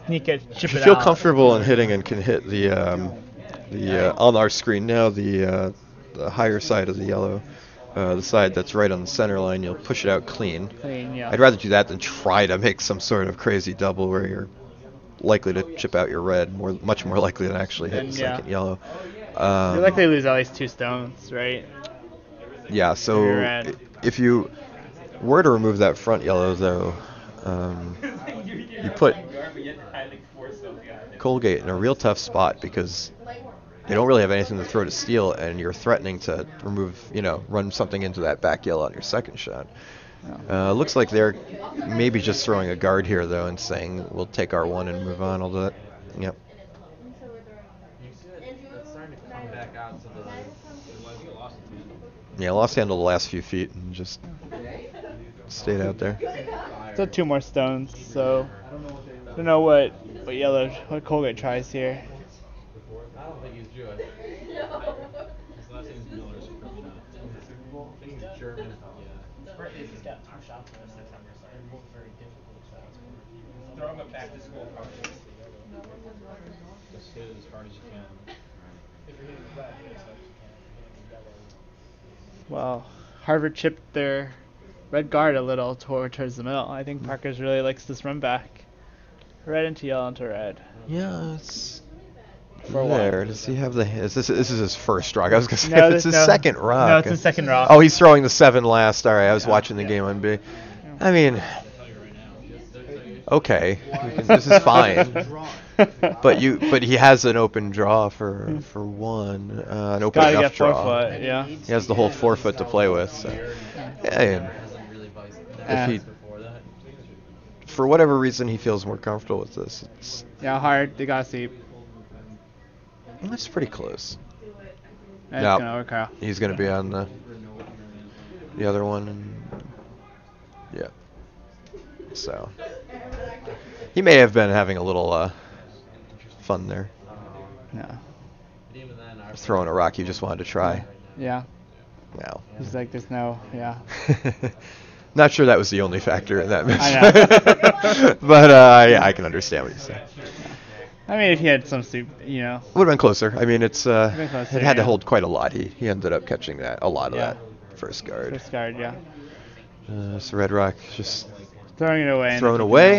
sneak it, chip if you it feel out. comfortable in hitting and can hit the on our screen now the higher side of the yellow. The side that's right on the center line, you'll push it out clean. I'd rather do that than try to make some sort of crazy double where you're likely to chip out your red, much more likely than actually hit the second yellow. You're likely to lose at least 2 stones, right? Yeah, so if you were to remove that front yellow, though, you put Colgate in a real tough spot because they don't really have anything to throw to steal, and you're threatening to run something into that back yellow on your second shot. Looks like they're maybe just throwing a guard here, though, and saying, we'll take our 1 and move on. Although lost handle the last few feet and just stayed out there. Still 2 more stones, so I don't know what Colgate tries here. I don't think he's Jewish. His last name is Miller, so probably not. I think he's German. He's got 2 shots for September, so they're both very difficult shots. Throw him a back to school project. Just hit it as hard as you can. If you're hitting the red, hit as hard as you can. Well, Harvard chipped their red guard a little towards the middle. I think Parker's really likes this run back. Red into yellow into red. Yeah, it's there. Does he have the? This is his first rock. I was gonna say it's his second rock. No, it's his second rock. Oh, he's throwing the 7 last. All right, I was watching the game on B. I mean, okay, this is fine. but he has an open draw for 1, an open enough draw. He has the whole 4 foot to play with. So, if he, for whatever reason, he feels more comfortable with this. It's hard. They gotta see. That's pretty close. No, he's going to be on the other one. Yeah. So he may have been having a little fun there. Yeah. Throwing a rock he just wanted to try. Yeah. No. He's like, there's no, Not sure that was the only factor in that match. But I can understand what you say. I mean, if he had some soup, would have been closer. I mean, it had to hold quite a lot. He ended up catching a lot of that first guard. First guard, yeah. So Red Rock just throwing it away. Thrown away.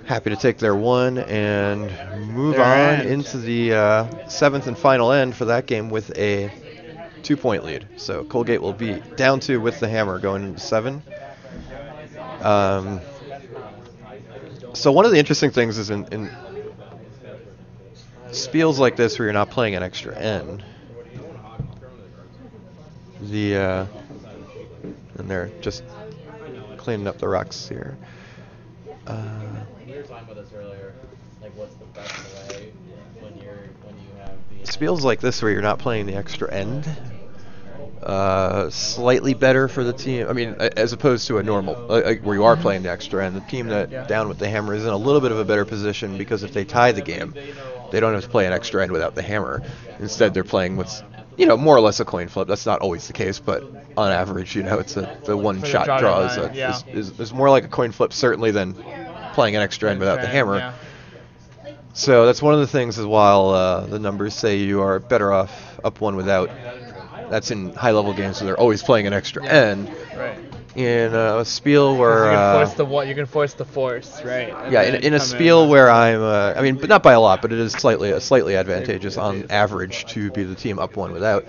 Happy to take their 1 and move on into the 7th and final end for that game with a 2-point lead. So Colgate will be down 2 with the hammer going into 7. So one of the interesting things is in spiels like this where you're not playing an extra end, and they're just cleaning up the rocks here. We were talking about this earlier. Like, what's the best way when you have the spiels like this where you're not playing the extra end? slightly better for the team. I mean, as opposed to a normal, where you are playing the extra end. The team that down with the hammer is in a little bit of a better position because if they tie the game, they don't have to play an extra end without the hammer. Instead, they're playing what's, more or less a coin flip. That's not always the case, but on average, it's the one-shot draw is more like a coin flip, certainly, than playing an extra end without the hammer. Yeah. So that's one of the things is while the numbers say you are better off up one without, that's in high-level games, so they're always playing an extra end. Right. In a spiel where you can force the force, right? Yeah, in a spiel where I'm, but not by a lot, but it is slightly advantageous on average to be the team up one without.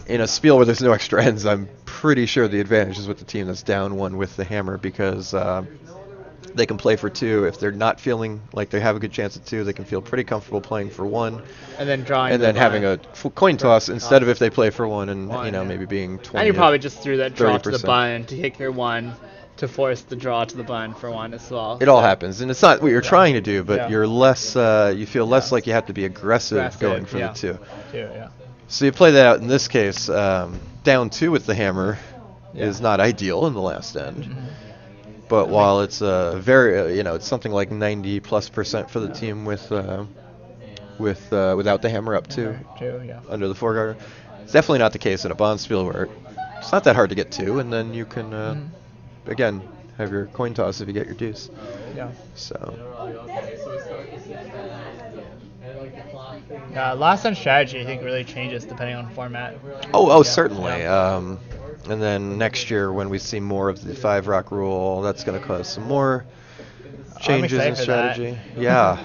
In a spiel where there's no extra ends, I'm pretty sure the advantage is with the team that's down one with the hammer because they can play for two. If they're not feeling like they have a good chance at two, they can feel pretty comfortable playing for one. And then drawing. And then having a coin toss instead of if they play for one and maybe being 20. And you probably just threw that draw 30%. to the button to take your one to force the draw to the button for one as well. It all happens, and it's not what you're trying to do, but you're less. You feel less like you have to be aggressive going for the two. So you play that out in this case. Down two with the hammer is not ideal in the last end. Mm-hmm. But while it's very, it's something like 90+% for the team without the hammer up two under the foreguarder. It's definitely not the case in a bond spiel where it's not that hard to get two, and then you can again have your coin toss if you get your deuce. Yeah. So. Last end strategy I think really changes depending on format. Oh, certainly. Yeah. And then next year, when we see more of the 5-rock rule, that's going to cause some more changes in strategy. Yeah.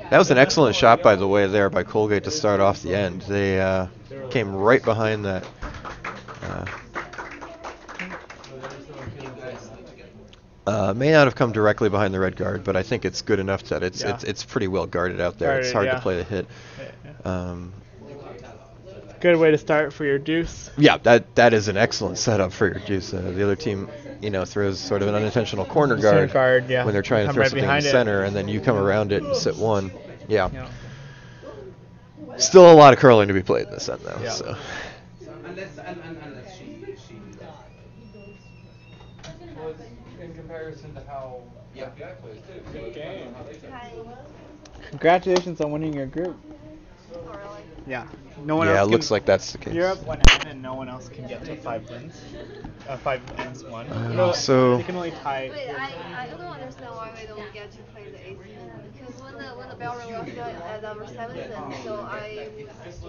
That was an excellent shot, by the way, there by Colgate to start off the end. They came right behind that. May not have come directly behind the red guard, but I think it's good enough that it's pretty well guarded out there. It's hard to play the hit. Good way to start for your deuce. Yeah, that is an excellent setup for your deuce. The other team, throws sort of an unintentional corner guard when they're trying to throw something in center, and then you come around it and sit one. Yeah. Still a lot of curling to be played in this end, though. Yeah. So. In comparison to how that plays too. Good game. Congratulations on winning your group. Yeah. No one else it looks like that's the case. You're up 1 and no one else can get to 5 wins. 5 ends won. So they can only tie. Wait, I don't understand why we don't get to play the 8th because when the bell rings at our 7th end, so I expect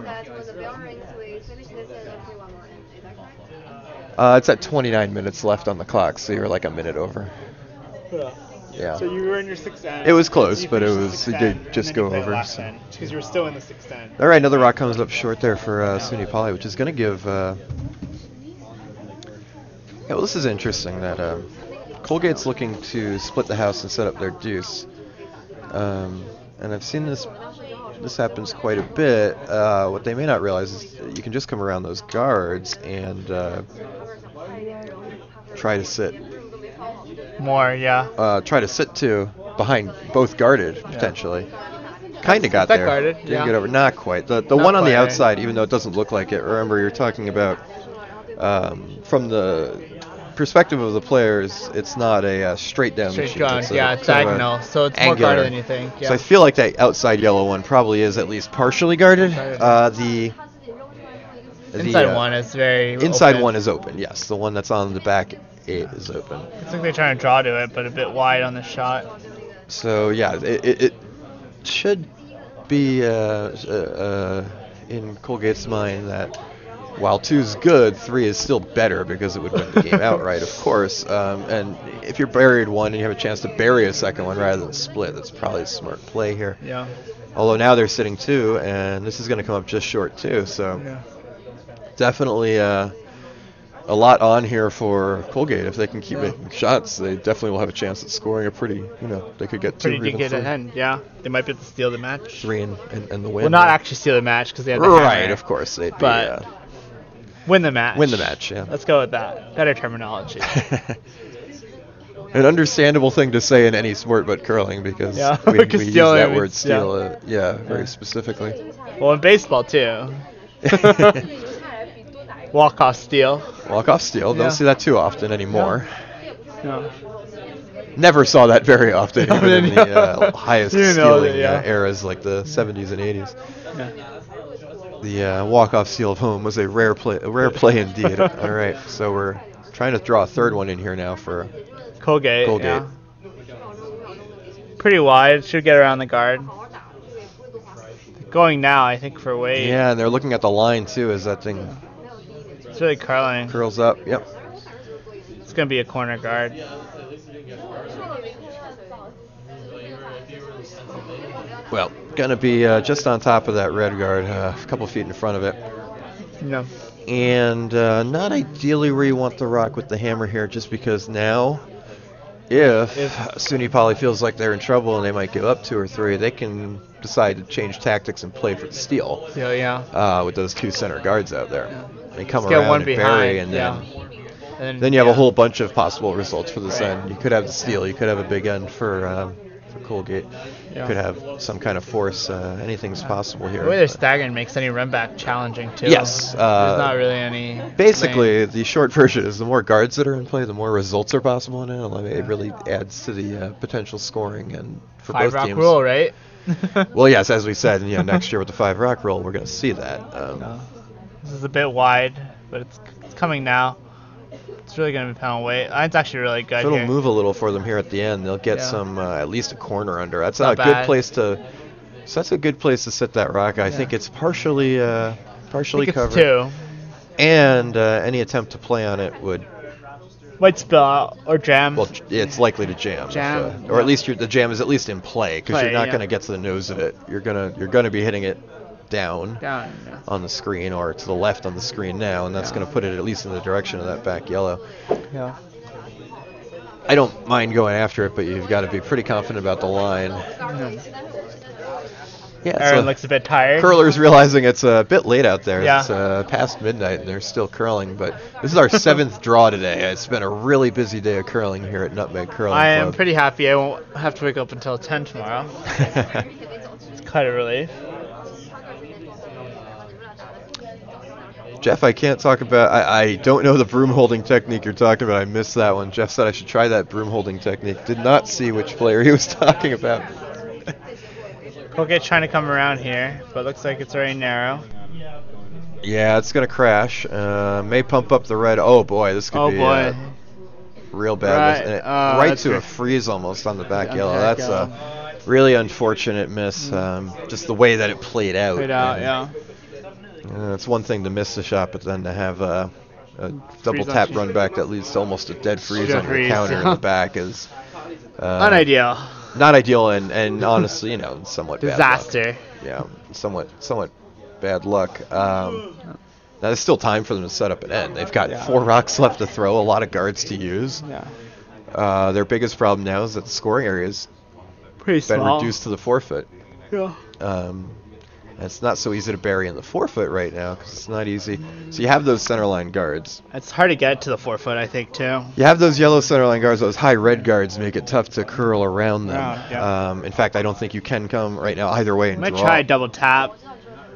that when the bell rings we finish this and play one more end. Is that correct? It's at 29 minutes left on the clock, so you're like a minute over. Yeah. So you were in your 6th end. It was close, but it did just go over. Because you were still in the 6th end. All right, another rock comes up short there for SUNY Poly, which is going to give. Well, this is interesting that Colgate's looking to split the house and set up their deuce, and I've seen this. This happens quite a bit. What they may not realize is you can just come around those guards and try to sit. More, yeah. Try to sit two behind both guarded, potentially. Kind of got there. Guarded, Didn't get over. Not quite. The one on the outside, even though it doesn't look like it, remember you're talking about from the perspective of the players, it's not a straight down machine. It's diagonal, so it's more guarded than you think. Yeah. So I feel like that outside yellow one probably is at least partially guarded. The inside one is very inside open. One is open, yes. The one that's on the back 8 is open. It's like they're trying to draw to it, but a bit wide on the shot. So yeah, it should be in Colgate's mind that while 2 is good, 3 is still better because it would win the game outright, of course. And if you're buried one and you have a chance to bury a second one rather than split, that's probably a smart play here. Yeah. Although now they're sitting 2, and this is going to come up just short too. So definitely a lot on here for Colgate. If they can keep making shots, they definitely will have a chance at scoring a pretty, they could get 2 or even 3. Ahead, yeah. They might be able to steal the match. 3 and the win. Well, not actually steal the match because they have the right, hammer, of course. They'd but be, win the match. Win the match, yeah. Let's go with that. Better terminology. An understandable thing to say in any sport but curling because we use that word steal very specifically. Well, in baseball too. Walk-off steal. Walk-off steal. Don't see that too often anymore. No. Never saw that very often, even in the highest stealing eras like the 70s and 80s. Yeah. The walk-off steal of home was a rare play indeed. All right, so we're trying to draw a third one in here now for Colgate. Yeah. Pretty wide. Should get around the guard. Going now, I think, for weight. Yeah, and they're looking at the line too. As that thing? It's really curling. Curls up. Yep. It's gonna be a corner guard. Well, gonna be just on top of that red guard, a couple feet in front of it. No. And not ideally where you want the rock with the hammer here, just because now, if SUNY Poly feels like they're in trouble and they might give up 2 or 3, they can decide to change tactics and play for the steal. Yeah. With those 2 center guards out there. Yeah. They come around and bury, and then you have a whole bunch of possible results for this end. You could have the steal, you could have a big end for Colgate. You could have some kind of force. Anything's possible here. The way they're staggering makes any run back challenging too. Yes. There's not really any. Basically, the short version is the more guards that are in play, the more results are possible in it. It really adds to the potential scoring and for both teams. 5 rock rule, right? Well, yes, as we said, next year with the 5 rock rule, we're going to see that. This is a bit wide, but it's coming now. It's really going to be pound weight. It's actually really good. So it'll here. move a little for them here at the end. They'll get some, at least a corner under. That's not a good place to. So that's a good place to sit that rock. I think it's partially covered. It's 2. And any attempt to play on it would. Might spill out or jam. Well, it's likely to jam. Jam. Or at least the jam is at least in play, because you're not going to get to the nose of it. You're gonna be hitting it down on the screen, or to the left on the screen now, and that's going to put it at least in the direction of that back yellow. Yeah. I don't mind going after it, but you've got to be pretty confident about the line. Yeah, Aaron looks a bit tired. Curlers realizing it's a bit late out there. Yeah. It's past midnight and they're still curling, but this is our 7th draw today. It's been a really busy day of curling here at Nutmeg Curling Club. I am pretty happy I won't have to wake up until 10 tomorrow. It's quite a relief. Jeff, I can't talk about. I don't know the broom holding technique you're talking about. I missed that one. Jeff said I should try that broom holding technique. Did not see which player he was talking about. Colgate's trying to come around here, but looks like it's very narrow. Yeah, it's going to crash. May pump up the red. Oh, boy, this could be real bad. Right to a freeze almost on the back yellow. That's a really unfortunate miss, just the way that it played out. It's one thing to miss the shot, but then to have a double tap run back that leads to almost a dead freeze on your counter in the back is unideal. Not ideal, and honestly, somewhat disaster. Bad luck. Yeah, somewhat bad luck. Now there's still time for them to set up an end. They've got 4 rocks left to throw, a lot of guards to use. Their biggest problem now is that the scoring area has been reduced to the 4-foot. It's not so easy to bury in the 4-foot right now because it's not easy. So you have those centerline guards. It's hard to get to the 4-foot, I think, too. You have those yellow centerline guards. Those high red guards make it tough to curl around them. In fact, I don't think you can come right now either way and draw. You might try a double tap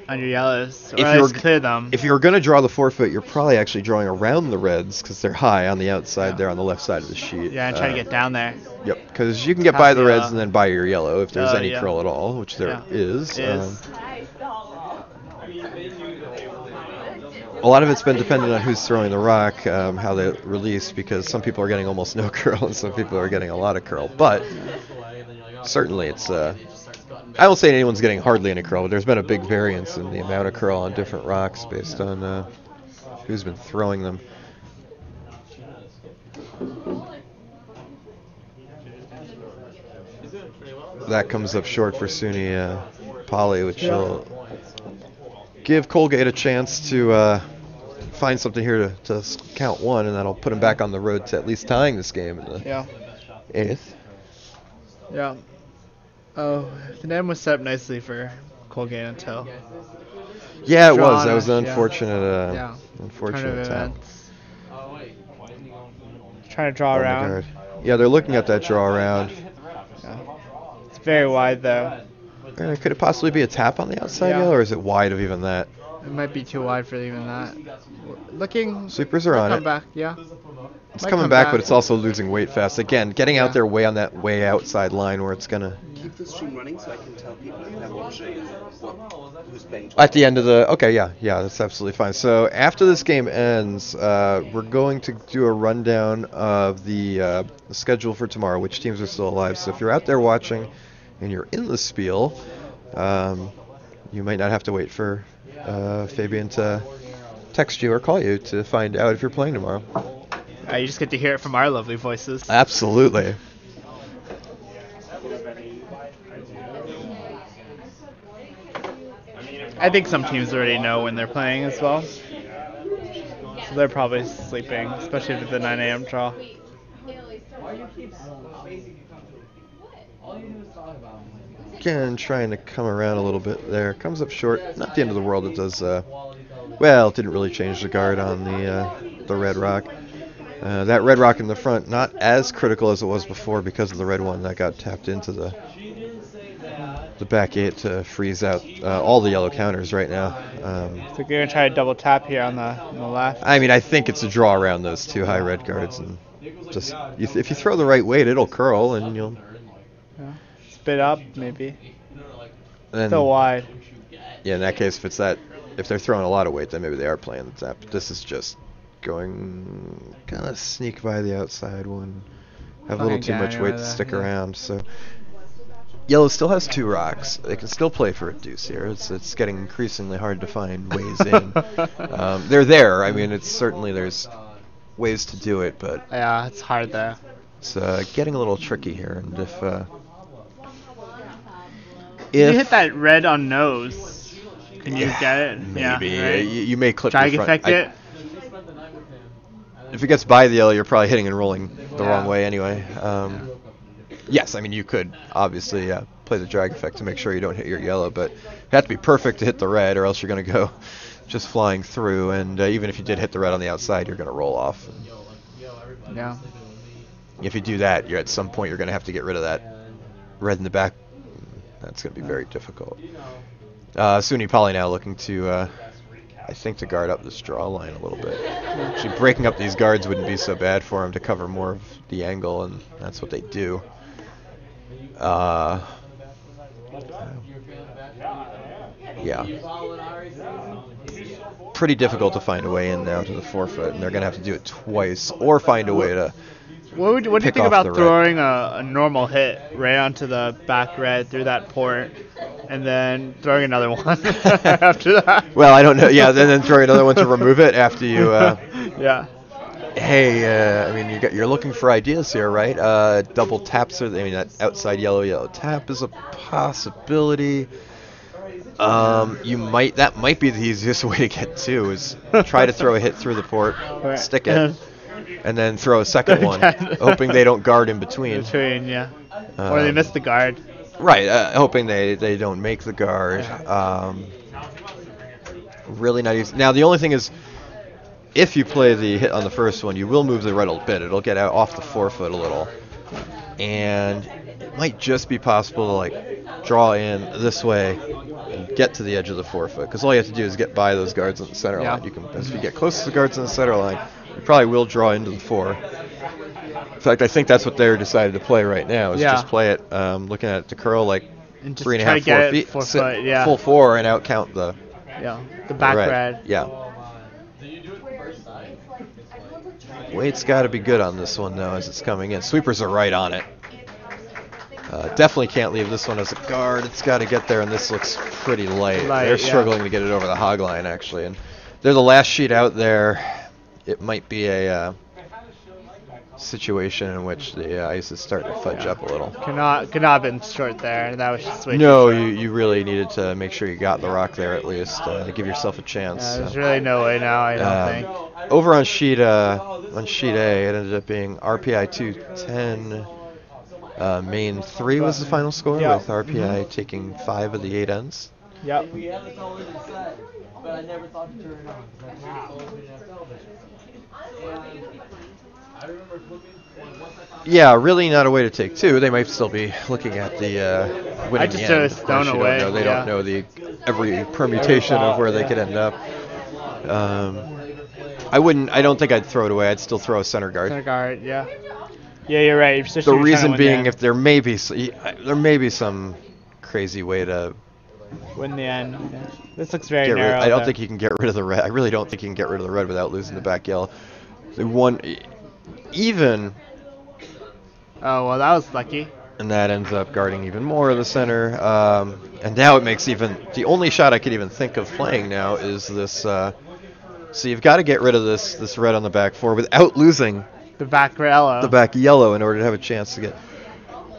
on your yellows, or at least clear them. If you're going to draw the 4-foot, you're probably actually drawing around the reds because they're high on the outside there on the left side of the sheet. Yeah, and try to get down there. Yep, because you can get by the reds and then by your yellow if there's any curl at all, which there is. A lot of it's been dependent on who's throwing the rock, how they release, because some people are getting almost no curl and some people are getting a lot of curl. But certainly it's, I won't say anyone's getting hardly any curl, but there's been a big variance in the amount of curl on different rocks based on who's been throwing them. That comes up short for SUNY Poly, which will give Colgate a chance to find something here to count 1, and that'll put them back on the road to at least tying this game in the 8th. Yeah. Oh, the net was set up nicely for Colgate until. Yeah, it was. That was an unfortunate, unfortunate tap. Trying to draw around. Yeah, they're looking at that draw around. It's very wide though. Could it possibly be a tap on the outside yellow, or is it wide of even that? It might be too wide for even that. Looking. Sweepers are on come it. back, yeah. It's Might coming come back, but it's also losing weight fast. Again, getting Yeah. out there way on that way outside line where it's gonna. Keep the stream running so I can tell people if they're watching who's playing. At the end of the yeah, that's absolutely fine. So after this game ends, we're going to do a rundown of the schedule for tomorrow, which teams are still alive. So if you're out there watching and you're in the Spiel, you might not have to wait for Fabian to text you or call you to find out if you're playing tomorrow. You just get to hear it from our lovely voices. Absolutely. I think some teams already know when they're playing as well. So they're probably sleeping, especially with the 9 a.m. draw. Again, trying to come around a little bit there. Comes up short. Not the end of the world. It does. Well, it didn't really change the guard on the red rock. That red rock in the front, not as critical as it was before because of the red one that got tapped into the back 8 to freeze out all the yellow counters right now. So you're going to try to double tap here on the left? I mean, I think it's a draw around those 2 high red guards. And just if you throw the right weight, it'll curl and you'll... Yeah. Spit up, maybe. Then, still wide. Yeah, in that case, if they're throwing a lot of weight, then maybe they are playing the tap. But this is just going kind of sneak by the outside one. Have a little too much weight to stick around. So yellow still has 2 rocks. They can still play for a deuce here. It's getting increasingly hard to find ways in. They're there. I mean, there's ways to do it, but yeah, it's hard there. It's getting a little tricky here. And if you hit that red on nose, can you get it? Maybe. Yeah, right? You may clip Drag the front. effect it. If it gets by the yellow, you're probably hitting and rolling the wrong way anyway. Yes, I mean, you could obviously play the drag effect to make sure you don't hit your yellow, but you have to be perfect to hit the red, or else you're going to go just flying through. And even if you did hit the red on the outside, you're going to roll off. Yeah. If you do that, at some point you're going to have to get rid of that red in the back. That's going to be very difficult. SUNY probably now looking to, I think, to guard up this draw line a little bit. Actually, breaking up these guards wouldn't be so bad for them to cover more of the angle, and that's what they do. Yeah. Pretty difficult to find a way in now to the forefoot, and they're going to have to do it twice, or find a way to What do you think about throwing a normal hit right onto the back red through that port, and then throwing another one after that? Well, I don't know. Yeah, then throwing another one to remove it after you... yeah. Hey, I mean, you're looking for ideas here, right? Double taps, that outside yellow tap is a possibility. That might be the easiest way to get 2, is try to throw a hit through the port, stick it, and then throw a second one, hoping they don't guard in between. Yeah. Or they miss the guard. Right, hoping they don't make the guard. Really not easy. Now, the only thing is, if you play the hit on the first one, you will move the red a bit. It'll get out off the forefoot a little. And it might just be possible to draw in this way and get to the edge of the forefoot. Because all you have to do is get by those guards on the center line. If you get close to the guards on the center line, you probably will draw into the 4. In fact, I think that's what they're decided to play right now, is just play it, looking at it to curl 3.5, 4 feet, full 4, and out count the back red. Yeah. Weight's got to be good on this one, though, as it's coming in. Sweepers are right on it. Definitely can't leave this one as a guard. It's got to get there, and this looks pretty light. They're struggling to get it over the hog line, actually. And they're the last sheet out there. It might be a situation in which the ice is starting to fudge up a little. Could not have been short there. That was just way No, too short. you really needed to make sure you got the rock there at least to give yourself a chance. There's really no way now, I don't think. Over on sheet A, it ended up being RPI 210. Maine 3 was the final score, with RPI taking 5 of the 8 ends. Yep. We have this all in the set, but I never thought to turn it on. That's what you told me to have television. Yeah, really not a way to take two. They might still be looking at the winning I just the throw a end. Of course, stone you away. don't know. They don't know the every permutation of where they could end up. I don't think I'd throw it away. I'd still throw a center guard. Center guard, yeah. Yeah, you're right. The reason being, if there may be some crazy way to win the end. Yeah. This looks very narrow. I don't think you can get rid of the red. I really don't think you can get rid of the red without losing the back yellow. They won even. Oh, well, that was lucky. And that ends up guarding even more of the center. And now it makes the only shot I could even think of playing now is this. So you've got to get rid of this red on the back four without losing the back yellow. The back yellow in order to have a chance to get.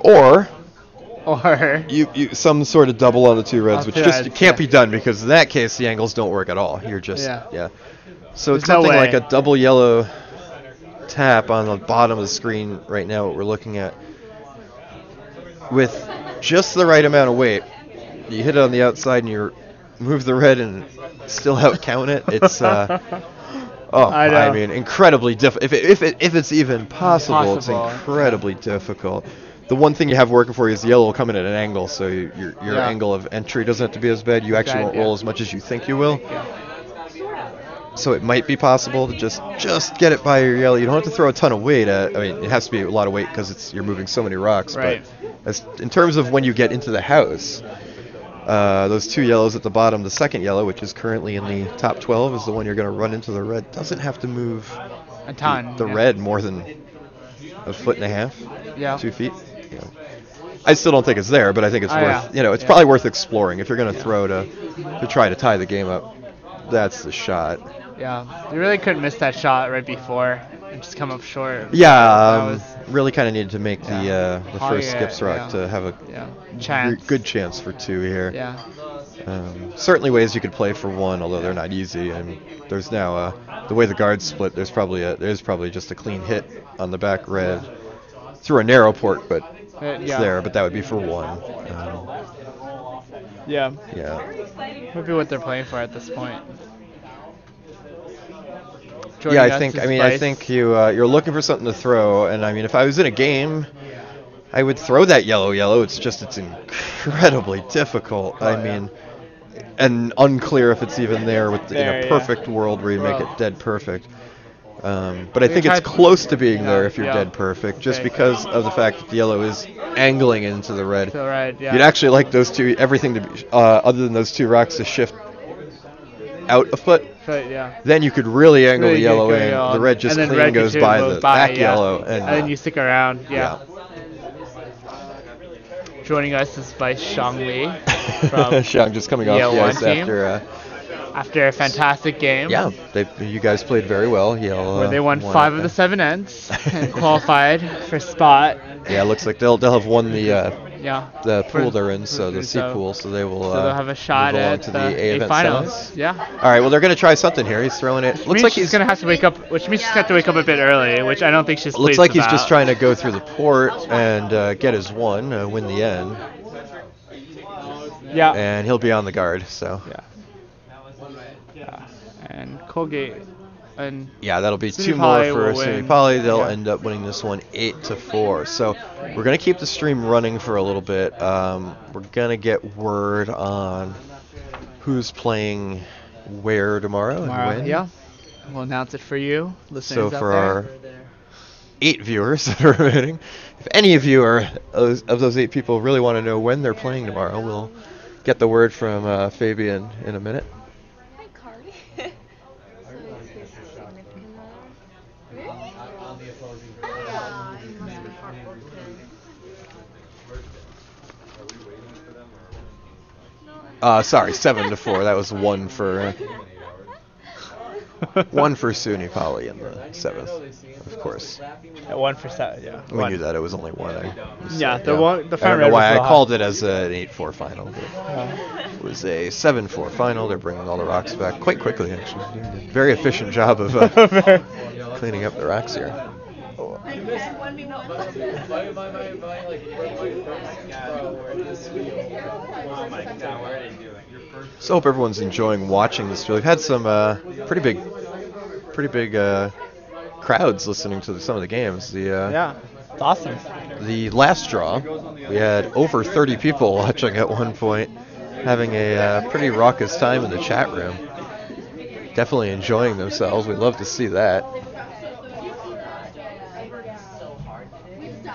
Or you some sort of double on the two reds, which just can't be done because in that case the angles don't work at all. You're just So it's something like a double yellow tap on the bottom of the screen right now. What we're looking at with just the right amount of weight, you hit it on the outside and you move the red and still out count it. It's I mean incredibly difficult. If it's even possible, it's incredibly difficult. The one thing you have working for you is the yellow will come in at an angle, so your angle of entry doesn't have to be as bad. You actually won't roll as much as you think you will. So it might be possible to just get it by your yellow. You don't have to throw a ton of weight. I mean, it has to be a lot of weight because you're moving so many rocks. Right. But in terms of when you get into the house, those two yellows at the bottom, the second yellow, which is currently in the top 12, is the one you're going to run into the red. Doesn't have to move a ton. The red more than a foot and a half, 2 feet. I still don't think it's there, but I think it's worth. It's probably worth exploring if you're going to throw to try to tie the game up. That's the shot. Yeah, you really couldn't miss that shot right before and just come up short. Yeah, really kind of needed to make the first skips rock to have a good chance for two here. Yeah. Certainly ways you could play for one, although they're not easy. And there's now the way the guards split. There's probably just a clean hit on the back red through a narrow port, but it's there. But that would be for one. Yeah. Yeah. Maybe what they're playing for at this point. I think you're looking for something to throw, and I mean, if I was in a game, I would throw that yellow. It's incredibly difficult. I mean, and unclear if it's even there in a perfect world where you make it dead perfect. But I think it's close to being there if you're dead perfect, just because of the fact that the yellow is angling into the red. You'd actually like those two, everything to be, other than those two rocks, to shift out a foot. Then you could really angle the yellow in. The red just clean goes by the back yellow. And then you stick around. Joining us is Vice Shang Li from Shang just coming off the ice after a fantastic game. Yeah, you guys played very well. Yale, where they won 5 of the 7 ends and qualified for spot. Yeah, it looks like they'll have won the pool they're in, so the C pool, so they will. So they'll have a shot at the A finals. Yeah. All right. Well, they're going to try something here. He's throwing it. Looks like he's going to have to wake up. Which means he's got to wake up a bit early, which I don't think she's. Looks like he's just trying to go through the port and get his one, win the end. Yeah. And he'll be on the guard. So. Yeah. And Colgate. And that'll be 2 more for SUNY Poly. They'll end up winning this one 8-4. So we're gonna keep the stream running for a little bit. We're gonna get word on who's playing where tomorrow and when. Yeah, we'll announce it for you, listeners. So for our 8 viewers that are remaining, if any of you are of those 8 people really want to know when they're playing tomorrow, we'll get the word from Fabian in a minute. Sorry, 7-4. That was one for SUNY Poly in the 7th, of course. 1 for 7, yeah. We knew that it was only one. The I don't know why I called it as an 8-4 final, but it was a 7-4 final. They're bringing all the rocks back quite quickly, actually. Very efficient job of cleaning up the rocks here. So I hope everyone's enjoying watching this. We've had some pretty big crowds listening to some of the games. Yeah, it's awesome. The last draw, we had over 30 people watching at one point, having a pretty raucous time in the chat room. Definitely enjoying themselves. We'd love to see that.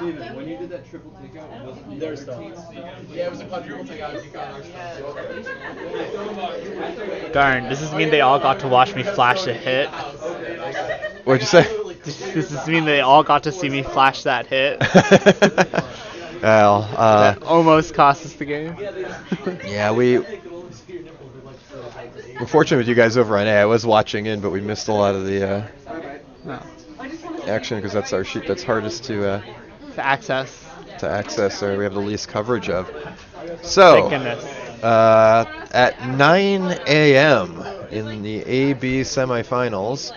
David, when you did that triple takeout, it wasn't There's the. Yeah, it was a quadruple takeout. Darn, does this mean they all got to watch me flash a hit? What'd you say? Does this mean they all got to see me flash that hit? Well, that almost cost us the game. Yeah, we're fortunate with you guys over on A. I was watching in, but we missed a lot of the action because that's our sheet that's hardest to access. Or we have the least coverage of. So, at 9 a.m. in the A-B semifinals,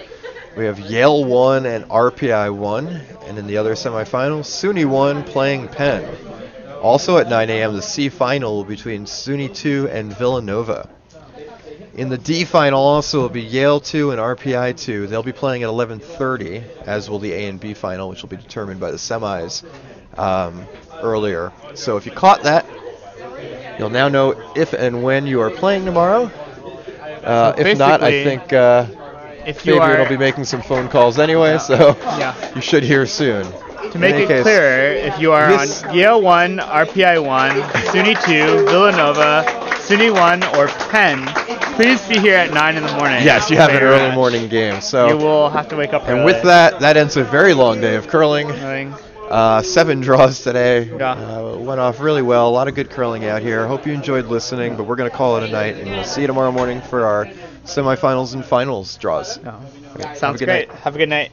we have Yale 1 and RPI 1, and in the other semifinals, SUNY 1 playing Penn. Also at 9 a.m., the C final between SUNY 2 and Villanova. In the D final also will be Yale 2 and RPI 2. They'll be playing at 11:30, as will the A and B final, which will be determined by the semis earlier. So if you caught that, you'll now know if and when you are playing tomorrow. If not, I think Fabian will be making some phone calls anyway, so you should hear soon. To make it clearer, if you are on Yale 1, RPI 1, SUNY 2, Villanova, SUNY 1, or Penn, please be here at 9 in the morning. Yes, you have an early morning game. So you will have to wake up early. And with that ends a very long day of curling. 7 draws today. Went off really well. A lot of good curling out here. Hope you enjoyed listening, but we're going to call it a night, and we'll see you tomorrow morning for our semifinals and finals draws. Sounds great. Have a good night.